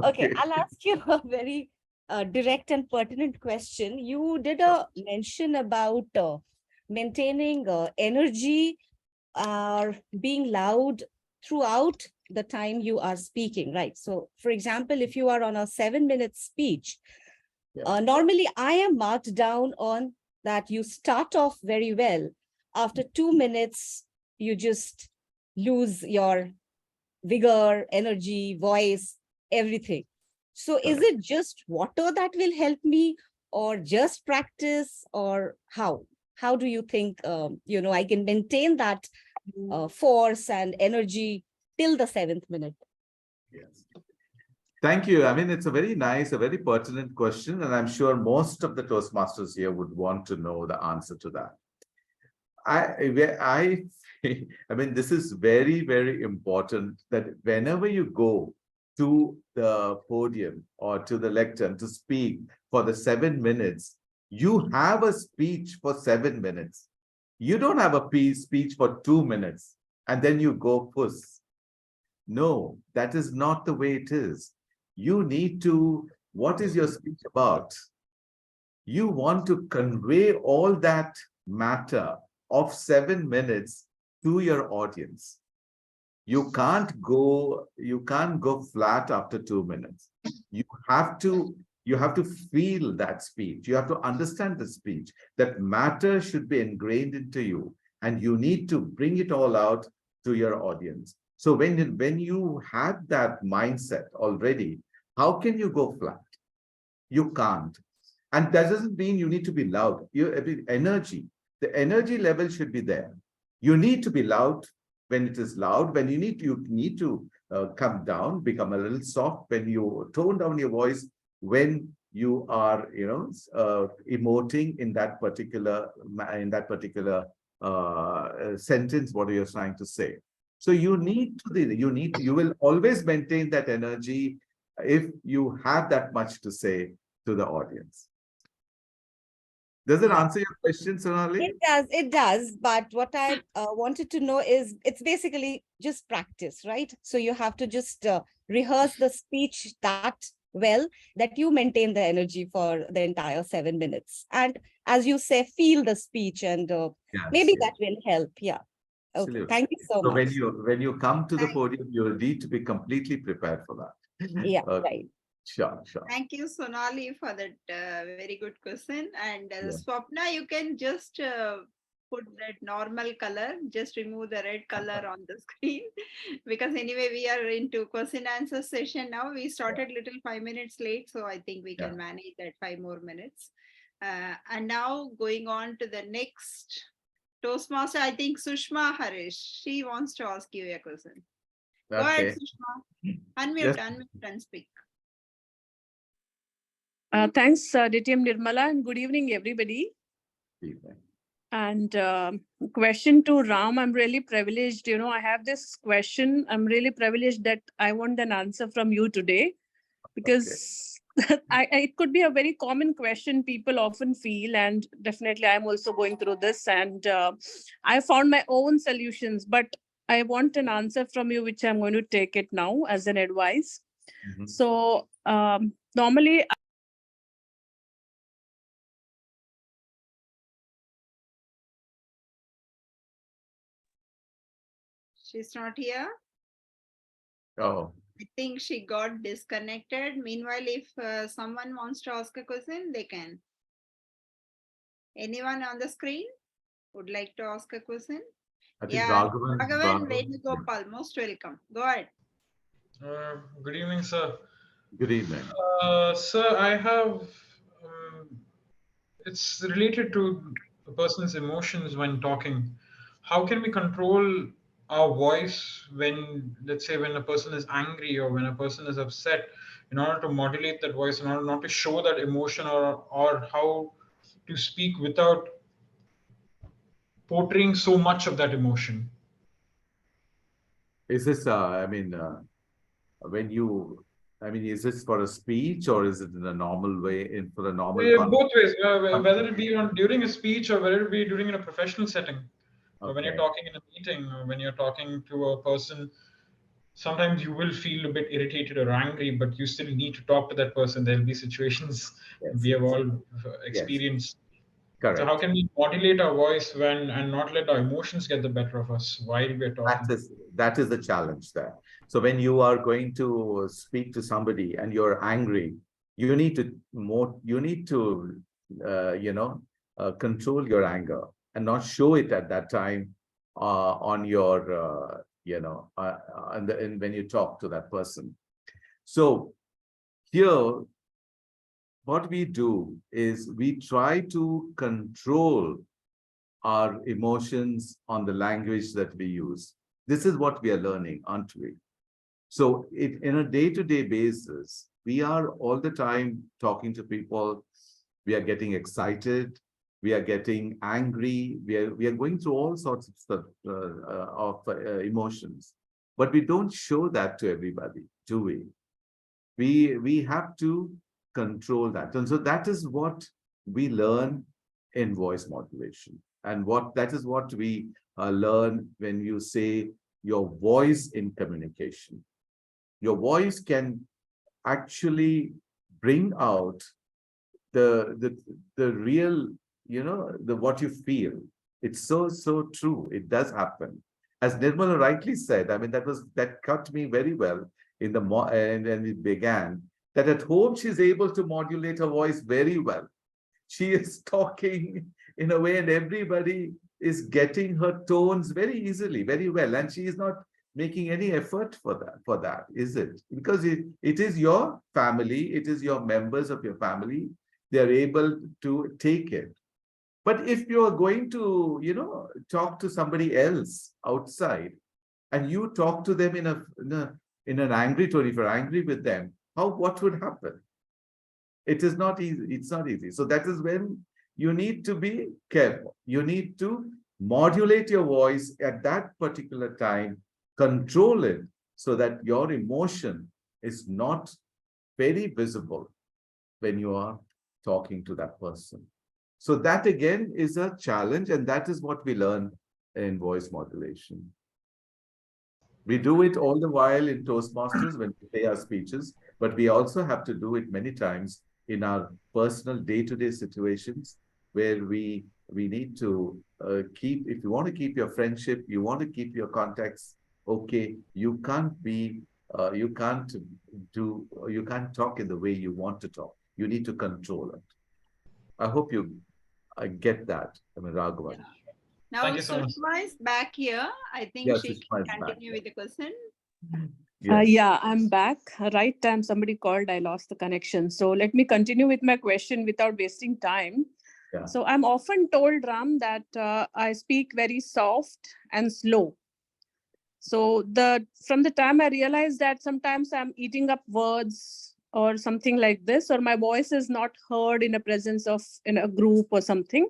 Okay, I'll ask you a very direct and pertinent question. You did a mention about maintaining energy or being loud throughout the time you are speaking, right? So, for example, if you are on a 7-minute speech, normally I am marked down on that you start off very well. After 2 minutes, you just lose your vigor, energy, voice, everything. So is it just water that will help me, or just practice, or how? How do you think, I can maintain that force and energy till the 7th minute? Yes. Thank you. I mean, it's a very nice, a very pertinent question, and I'm sure most of the Toastmasters here would want to know the answer to that. I mean, this is very, very important that whenever you go to the podium or to the lectern to speak for the 7 minutes, you have a speech for 7 minutes. You don't have a speech for 2 minutes and then you go puss. No, that is not the way it is. You need to, what is your speech about? You want to convey all that matter of 7 minutes to your audience. You can't go flat after 2 minutes. You have to feel that speech. You have to understand the speech. That matter should be ingrained into you, and you need to bring it all out to your audience. So when you had that mindset already, how can you go flat? You can't. And that doesn't mean you need to be loud. The energy level should be there. You need to be loud when it is loud. When you need to come down, become a little soft. When you tone down your voice, when you are, emoting in that particular sentence, what you're trying to say. So you will always maintain that energy if you have that much to say to the audience. Does it answer your question, Sonali? It does. But what I wanted to know is, it's basically just practice, right? So you have to just rehearse the speech that well, that you maintain the energy for the entire 7 minutes. And as you say, feel the speech, and maybe that will help. Yeah. Okay. Absolutely. Thank you so much. When you come to the podium, you need to be completely prepared for that. Yeah, right. Sure. Thank you, Sonali, for that very good question. And Swapna, you can just put that normal color, just remove the red color on the screen, because anyway, we are into question answer session now. We started little 5 minutes late, so I think we can manage that 5 more minutes. And now going on to the next Toastmaster, I think Sushma Harish, she wants to ask you a question. Go ahead, Sushma. Unmute and speak. Thanks, DTM Nirmala, and good evening, everybody. And question to Ram, I'm really privileged. You know, I have this question. I'm really privileged that I want an answer from you today, because it could be a very common question people often feel. And definitely I'm also going through this, and I found my own solutions, but I want an answer from you, which I'm going to take it now as an advice. So normally, she's not here. Oh, I think she got disconnected. Meanwhile, if someone wants to ask a question, they can. Anyone on the screen would like to ask a question? I think Yeah, Raghavan. Raghavan Venugopal, most welcome. Go ahead. Good evening, sir. Good evening. Sir, I have, it's related to a person's emotions when talking. How can we control our voice when, let's say, when a person is angry or when a person is upset, in order to modulate that voice, in order not to show that emotion, or how to speak without portraying so much of that emotion? Is this, when you, is this for a speech or is it in a normal way, for a normal Both ways, whether it be during a speech or whether it be during in a professional setting, or when you're talking in a meeting, or when you're talking to a person, sometimes you will feel a bit irritated or angry, but you still need to talk to that person. There'll be situations we have all experienced. Correct. So how can we modulate our voice when and not let our emotions get the better of us while we're talking? That is the challenge there. So when you are going to speak to somebody and you're angry, you need to control your anger and not show it at that time on your when you talk to that person. So here, what we do is we try to control our emotions on the language that we use. This is what we are learning, aren't we? So in a day-to-day basis, we are all the time talking to people. We are getting excited. We are getting angry. We are going through all sorts of stuff, emotions. But we don't show that to everybody, do we? We have to control that. And so that is what we learn in voice modulation. And that is what we learn when you say your voice in communication. Your voice can actually bring out the real, what you feel. It's so true. It does happen. As Nirmala rightly said, that cut me very well and it began that at home she's able to modulate her voice very well. She is talking in a way and everybody is getting her tones very easily, very well. And she is not making any effort for that, is it? Because it is your family, it is your members of your family. They are able to take it. But if you are going to, talk to somebody else outside and you talk to them in an angry tone, if you're angry with them, what would happen? It is not easy. It's not easy. So that is when you need to be careful. You need to modulate your voice at that particular time, control it so that your emotion is not very visible when you are talking to that person. So that again is a challenge, and that is what we learn in voice modulation. We do it all the while in Toastmasters when we say our speeches, but we also have to do it many times in our personal day-to-day situations where we need to keep, if you want to keep your friendship, you want to keep your contacts, okay, you can't talk in the way you want to talk. You need to control it. I hope you get that, Raghavan. Yeah. Now, Sushma is back here. I think she can continue with the question. Yeah, I'm back. Right time somebody called, I lost the connection. So let me continue with my question without wasting time. Yeah. So I'm often told, Ram, that I speak very soft and slow. So from the time I realized that sometimes I'm eating up words or something like this, or my voice is not heard in a presence of in a group or something.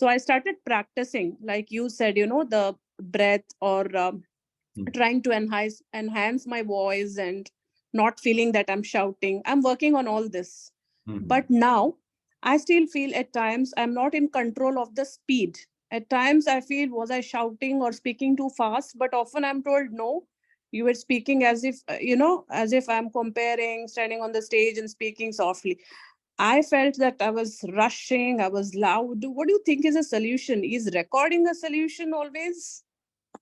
So I started practicing, like you said, the breath, or trying to enhance my voice and not feeling that I'm shouting. I'm working on all this. But now I still feel at times I'm not in control of the speed. At times I feel, was I shouting or speaking too fast? But often I'm told, no, you were speaking as if, as if I'm comparing, standing on the stage and speaking softly. I felt that I was rushing, I was loud. What do you think is a solution? Is recording a solution always?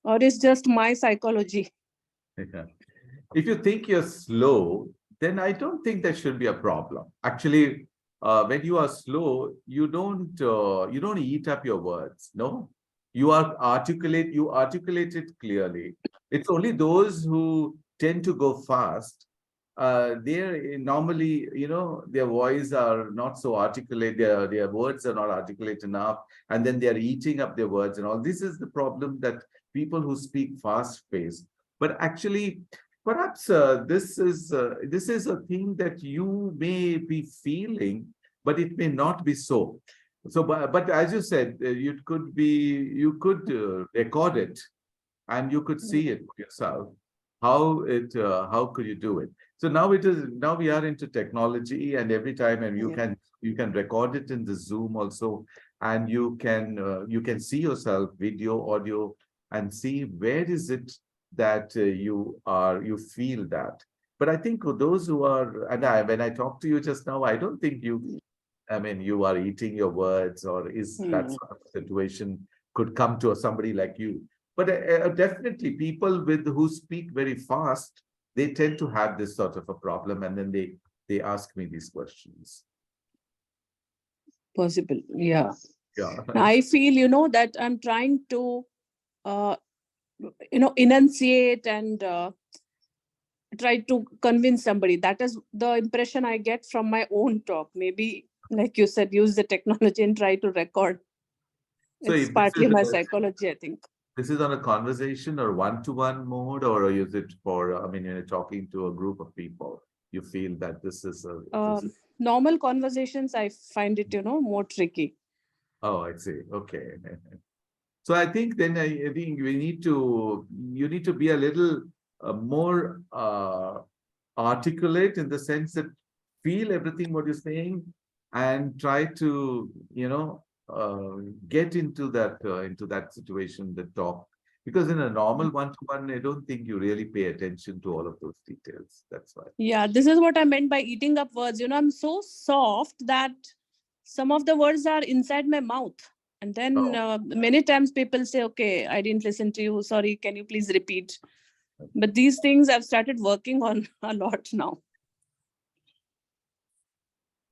Or is just my psychology? Yeah. If you think you're slow, then I don't think there should be a problem. Actually, when you are slow, you don't eat up your words. No, you articulate it clearly. It's only those who tend to go fast. They're normally, their voice are not so articulate. Their words are not articulate enough, and then they are eating up their words and all. This is the problem that people who speak fast face. But actually, perhaps this is a thing that you may be feeling, but it may not be so. So, but as you said, you could record it, and you could see it yourself. How could you do it? So now we are into technology, and every time, and you can record it in the Zoom also, and you can see yourself, video, audio, and see where is it that you feel that. But I think those who are, and when I talk to you just now, I don't think you are eating your words, or is that sort of situation could come to somebody like you. But definitely people who speak very fast, they tend to have this sort of a problem, and then they ask me these questions. Possible, yeah. Yeah. I feel, that I'm trying to, enunciate and try to convince somebody. That is the impression I get from my own talk. Maybe, like you said, use the technology and try to record. So It's if partly my psychology, I think. this is on a conversation or one-to-one mode, or is it for, you're talking to a group of people, you feel that this is normal conversations, I find it, more tricky. Oh, I see. Okay. So I think then I think you need to be a little more articulate, in the sense that feel everything what you're saying, and try to get into that situation, the talk. Because in a normal one-to-one, I don't think you really pay attention to all of those details. That's why. Yeah, this is what I meant by eating up words. I'm so soft that some of the words are inside my mouth. And then many times people say, okay, I didn't listen to you. Sorry, can you please repeat? But these things I've started working on a lot now.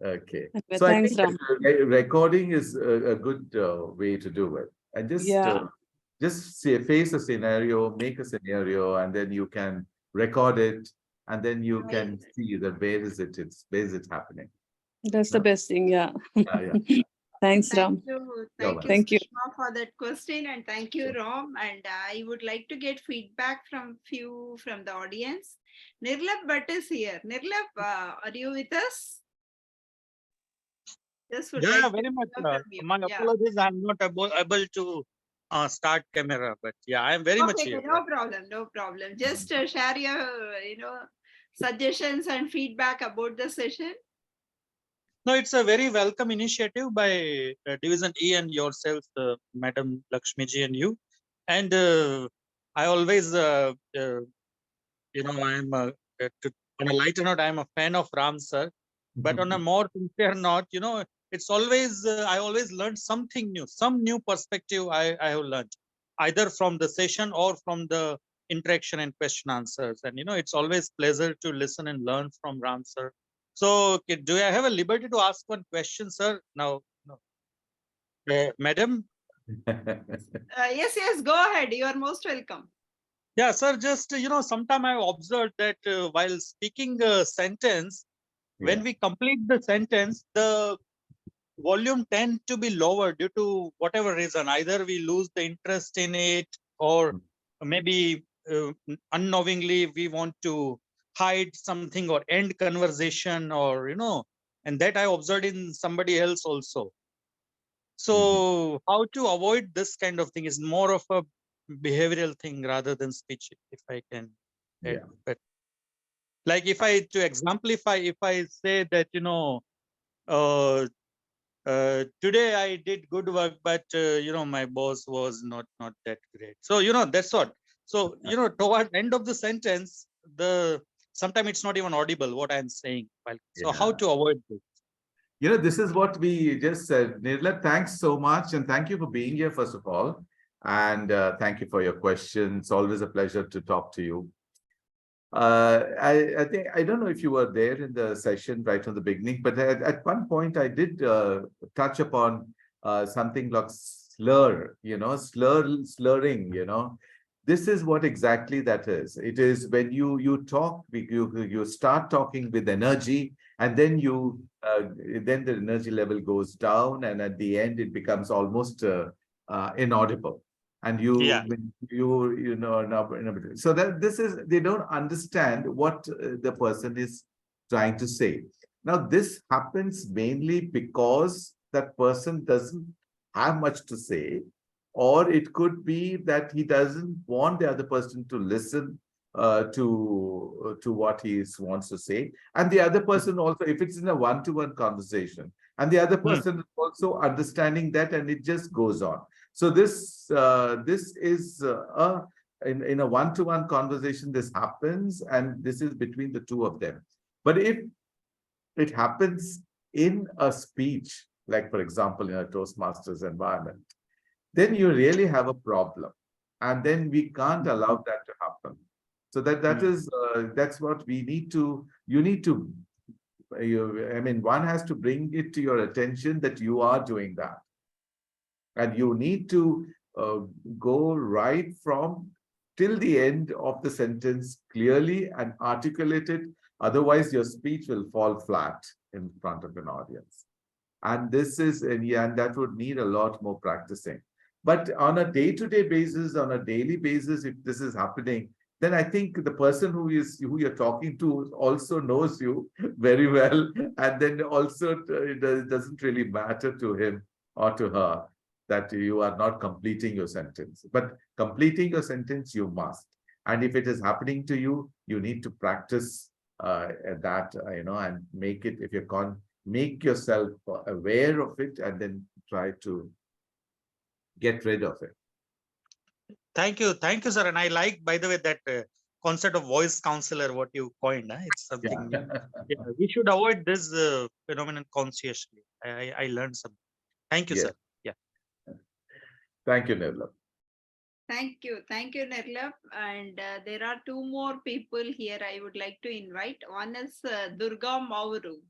Okay. Okay, So thanks, I think Ram. recording is a good way to do it. And just face a scenario, make a scenario, and then you can record it, and then you can see that where is it happening. That's the best thing, yeah. Yeah. Thanks, Ram. Thank you, Sushma, for that question, and thank you, Ram. And I would like to get feedback from the audience. Nirlab Bhatt is here. Nirlab, are you with us? Yeah, very much. My apologies, I'm not able to start camera, but yeah, I'm very much here. No problem. Just share your, suggestions and feedback about the session. No, it's a very welcome initiative by Division E and yourself, Madam Lakshmiji, and you. And I always, I'm on a lighter note, I'm a fan of Ram sir. But on a more sincere note, it's always, I always learn something new, some new perspective I have learned, either from the session or from the interaction and question answers. And, it's always pleasure to listen and learn from Ram sir. So do I have a liberty to ask one question, sir? Now, Madam? Yes, go ahead. You are most welcome. Yeah, sir, just, sometime I observed that while speaking a sentence, when we complete the sentence, the volume tend to be lower due to whatever reason. Either we lose the interest in it, or maybe unknowingly we want to hide something or end conversation, or, and that I observed in somebody else also. So how to avoid this kind of thing is more of a behavioral thing rather than speech, if I can add. But like if I to exemplify, if I say that, today I did good work, but my boss was not that great. So that's what. So toward end of the sentence, sometimes it's not even audible what I'm saying. So how to avoid this? This is what we just said. Nirla, thanks so much. And thank you for being here, first of all. And thank you for your questions. Always a pleasure to talk to you. I think, I don't know if you were there in the session right from the beginning, but at one point I did touch upon something like slurring, This is what exactly that is. It is when you talk, you start talking with energy, and then then the energy level goes down, and at the end it becomes almost inaudible. And so that they don't understand what the person is trying to say. Now, this happens mainly because that person doesn't have much to say, or it could be that he doesn't want the other person to listen to what he wants to say. And the other person also, if it's in a one-to-one conversation, and the other person is also understanding that, and it just goes on. So this is in a one-to-one conversation, this happens, and this is between the two of them. But if it happens in a speech, like for example, in a Toastmasters environment, then you really have a problem, and then we can't allow that to happen. So that's what we need to. One has to bring it to your attention that you are doing that. And you need to go right from till the end of the sentence clearly and articulate it. Otherwise, your speech will fall flat in front of an audience. And that would need a lot more practicing. But on a day-to-day basis, on a daily basis, if this is happening, then I think the person who you're talking to also knows you very well. And then also it doesn't really matter to him or to her that you are not completing your sentence. But completing your sentence, you must. And if it is happening to you, you need to practice that, and make it, if you can't, make yourself aware of it, and then try to get rid of it. Thank you, sir. And I like, by the way, that concept of voice counselor, what you coined. It's something new. We should avoid this phenomenon consciously. I learned something. Thank you, sir. Yeah. Thank you, Nirla. Thank you, Nirla. And there are two more people here I would like to invite. One is Durga Mauru.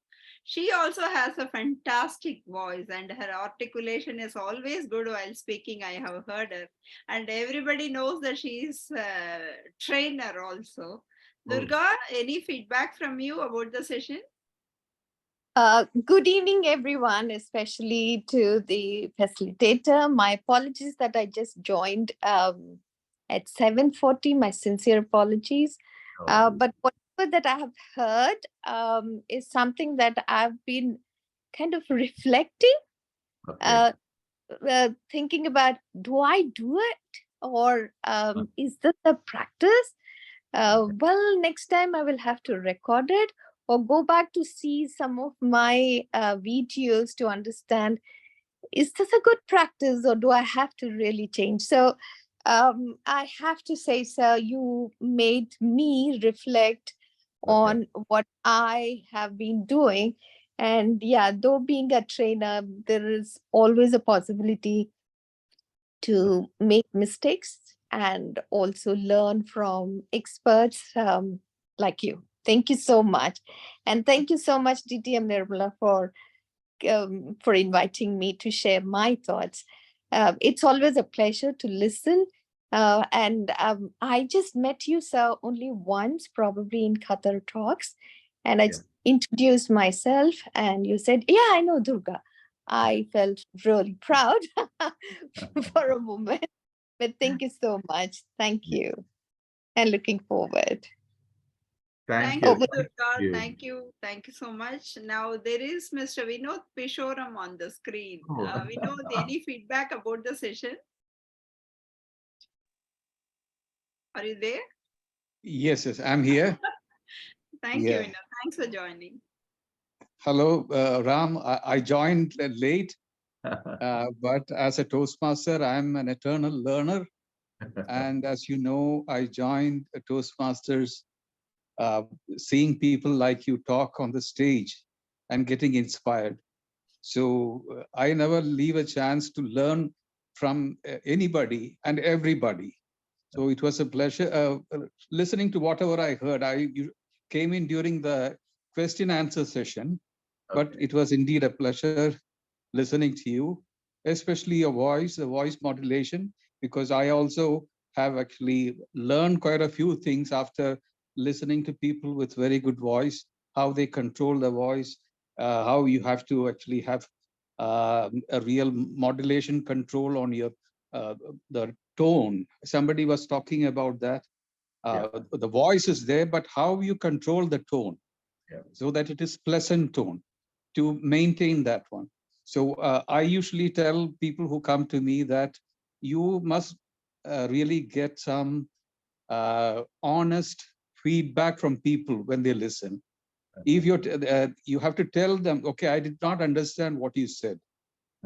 She also has a fantastic voice, and her articulation is always good while speaking. I have heard her, and everybody knows that she is a trainer also. Durga, any feedback from you about the session? Good evening, everyone, especially to the facilitator. My apologies that I just joined at 7:40. My sincere apologies. But whatever that I have heard is something that I've been kind of reflecting, thinking about, do I do it, or is this a practice? Well, next time I will have to record it or go back to see some of my videos to understand, is this a good practice, or do I have to really change? So I have to say, sir, you made me reflect on what I have been doing. And yeah, though being a trainer, there is always a possibility to make mistakes and also learn from experts like you. Thank you so much. And thank you so much, DTM Nirmala, for inviting me to share my thoughts. It's always a pleasure to listen. And I just met you, sir, only once, probably in Qatar Talks. And I introduced myself, and you said, yeah, I know Durga. I felt really proud for a moment. But thank you so much. Thank you. And looking forward. Thank you, you. Durga. you. Thank you. Thank you so much. Now there is Mr. Vinod Pishoram on the screen. Oh. Vinod, any feedback about the session? Are you there? Yes, I'm here. Thank you, Yeah. Vinod. Thanks for joining. Hello, Ram. I joined late, but as a Toastmaster, I'm an eternal learner. And as you know, I joined Toastmasters, seeing people like you talk on the stage and getting inspired. So I never leave a chance to learn from anybody and everybody. So it was a pleasure listening to whatever I heard. You came in during the question answer session, but it was indeed a pleasure listening to you, especially your voice, the voice modulation, because I also have actually learned quite a few things after listening to people with very good voice, how they control the voice, how you have to actually have a real modulation control on your the tone. Somebody was talking about that. The voice is there, but how you control the tone so that it is pleasant tone to maintain that one. So I usually tell people who come to me that you must really get some honest feedback from people when they listen. If you have to tell them, okay, I did not understand what you said.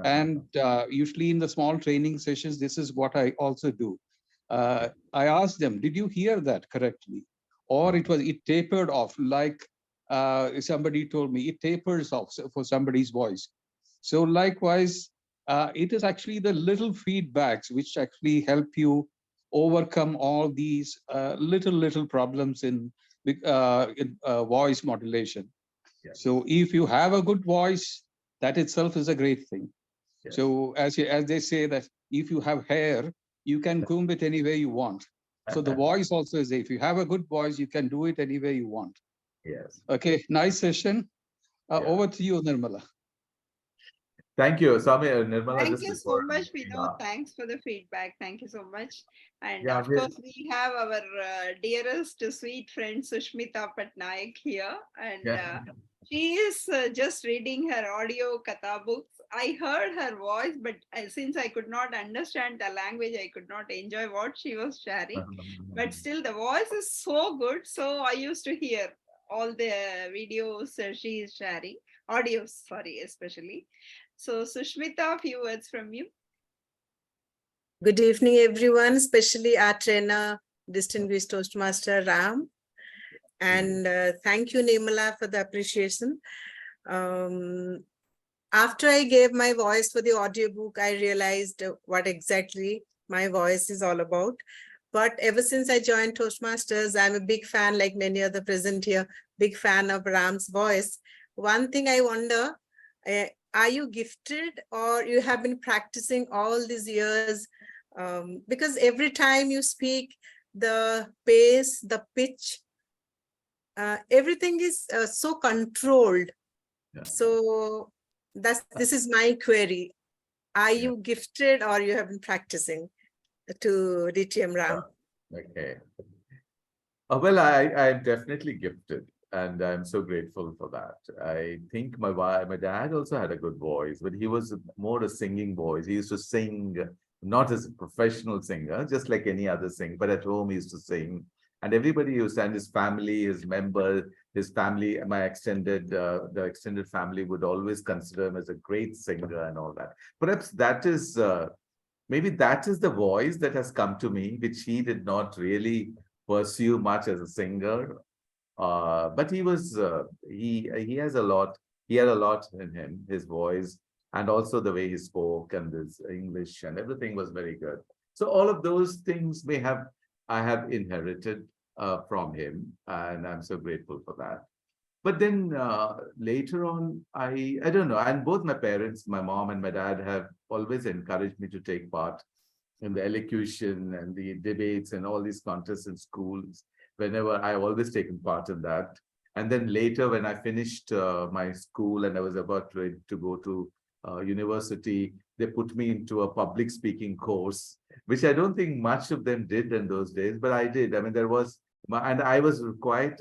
And usually in the small training sessions, this is what I also do. I ask them, did you hear that correctly? Or it tapered off, like somebody told me, it tapers off for somebody's voice. So likewise, it is actually the little feedbacks which actually help you overcome all these little problems in voice modulation. So if you have a good voice, that itself is a great thing. So as they say that if you have hair, you can comb it any way you want. So the voice also is, if you have a good voice, you can do it any way you want. Yes. Okay, nice session. Over to you, Nirmala. Thank you, Swami. Nirmala, Thank just you so before much, Vinod. Thanks for the feedback. Thank you so much. And Yeah, of course, we have our dearest sweet friend Sushmita Patnaik here. And she is just reading her audio Katha books. I heard her voice, but since I could not understand the language, I could not enjoy what she was sharing. But still, the voice is so good. So I used to hear all the videos she is sharing, audios, sorry, especially. So Sushmita, a few words from you. Good evening, everyone, especially our trainer, distinguished Toastmaster Ram. And thank you, Nirmala, for the appreciation. After I gave my voice for the audiobook, I realized what exactly my voice is all about. But ever since I joined Toastmasters, I'm a big fan, like many other present here, big fan of Ram's voice. One thing I wonder, are you gifted or you have been practicing all these years? Because every time you speak, the pace, the pitch, everything is so controlled. So this is my query. Are you gifted or you have been practicing to DTM Ram? Okay. Well, I'm definitely gifted, and I'm so grateful for that. I think my dad also had a good voice, but he was more a singing voice. He used to sing, not as a professional singer, just like any other singer, but at home he used to sing. And everybody used to, and his family, his member, his family, my the extended family would always consider him as a great singer and all that. Perhaps that is, maybe that is the voice that has come to me, which he did not really pursue much as a singer. But he was, he has a lot, he had a lot in him, his voice, and also the way he spoke and his English and everything was very good. So all of those things I have inherited from him, and I'm so grateful for that. But then later on, I don't know, and both my parents, my mom and my dad, have always encouraged me to take part in the elocution and the debates and all these contests in schools. Whenever I've always taken part in that. And then later, when I finished my school and I was about to go to university, they put me into a public speaking course, which I don't think much of them did in those days, but I did. I mean, there was And I was quite,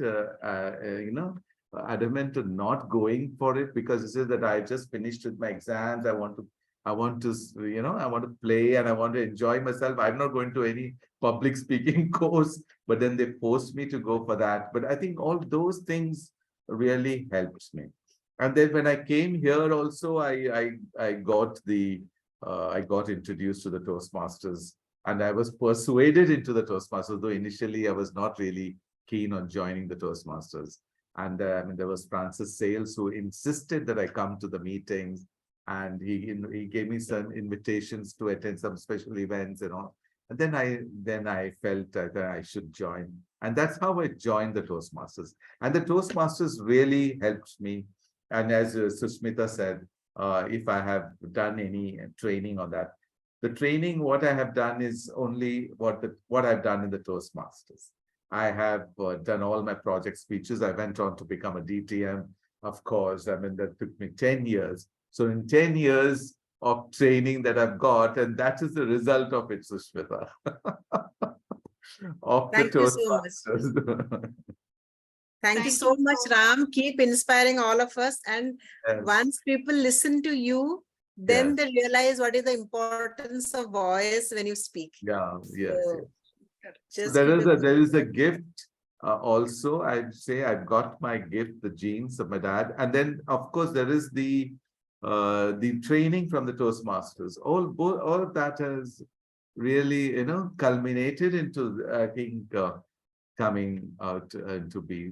adamant to not going for it because it says that I just finished with my exams. I want to, I want to play and I want to enjoy myself. I'm not going to any public speaking course, but then they forced me to go for that. But I think all those things really helped me. And then when I came here also, I got introduced to the Toastmasters, and I was persuaded into the Toastmasters, though initially I was not really keen on joining the Toastmasters. And there was Francis Sales who insisted that I come to the meetings, and he gave me some invitations to attend some special events and all. And then I felt that I should join, and that's how I joined the Toastmasters. And the Toastmasters really helped me. And as Susmita said, if I have done any training on that, the training what I have done is only what I've done in the Toastmasters. I have done all my project speeches. I went on to become a DTM, of course. I mean, that took me 10 years. So in 10 years of training that I've got, and that is the result of it, Sushmita, of Thank the you so much. Toastmasters. Thank you so much, Ram. Keep inspiring all of us. And Yes. once people listen to you, then Yes. they realize what is the importance of voice when you speak. Yeah, yes, So, yes. just So keep it- there is a gift also. I'd say I've got my gift, the genes of my dad, and then of course there is the training from the Toastmasters. All of that has really culminated into, I think, coming out to be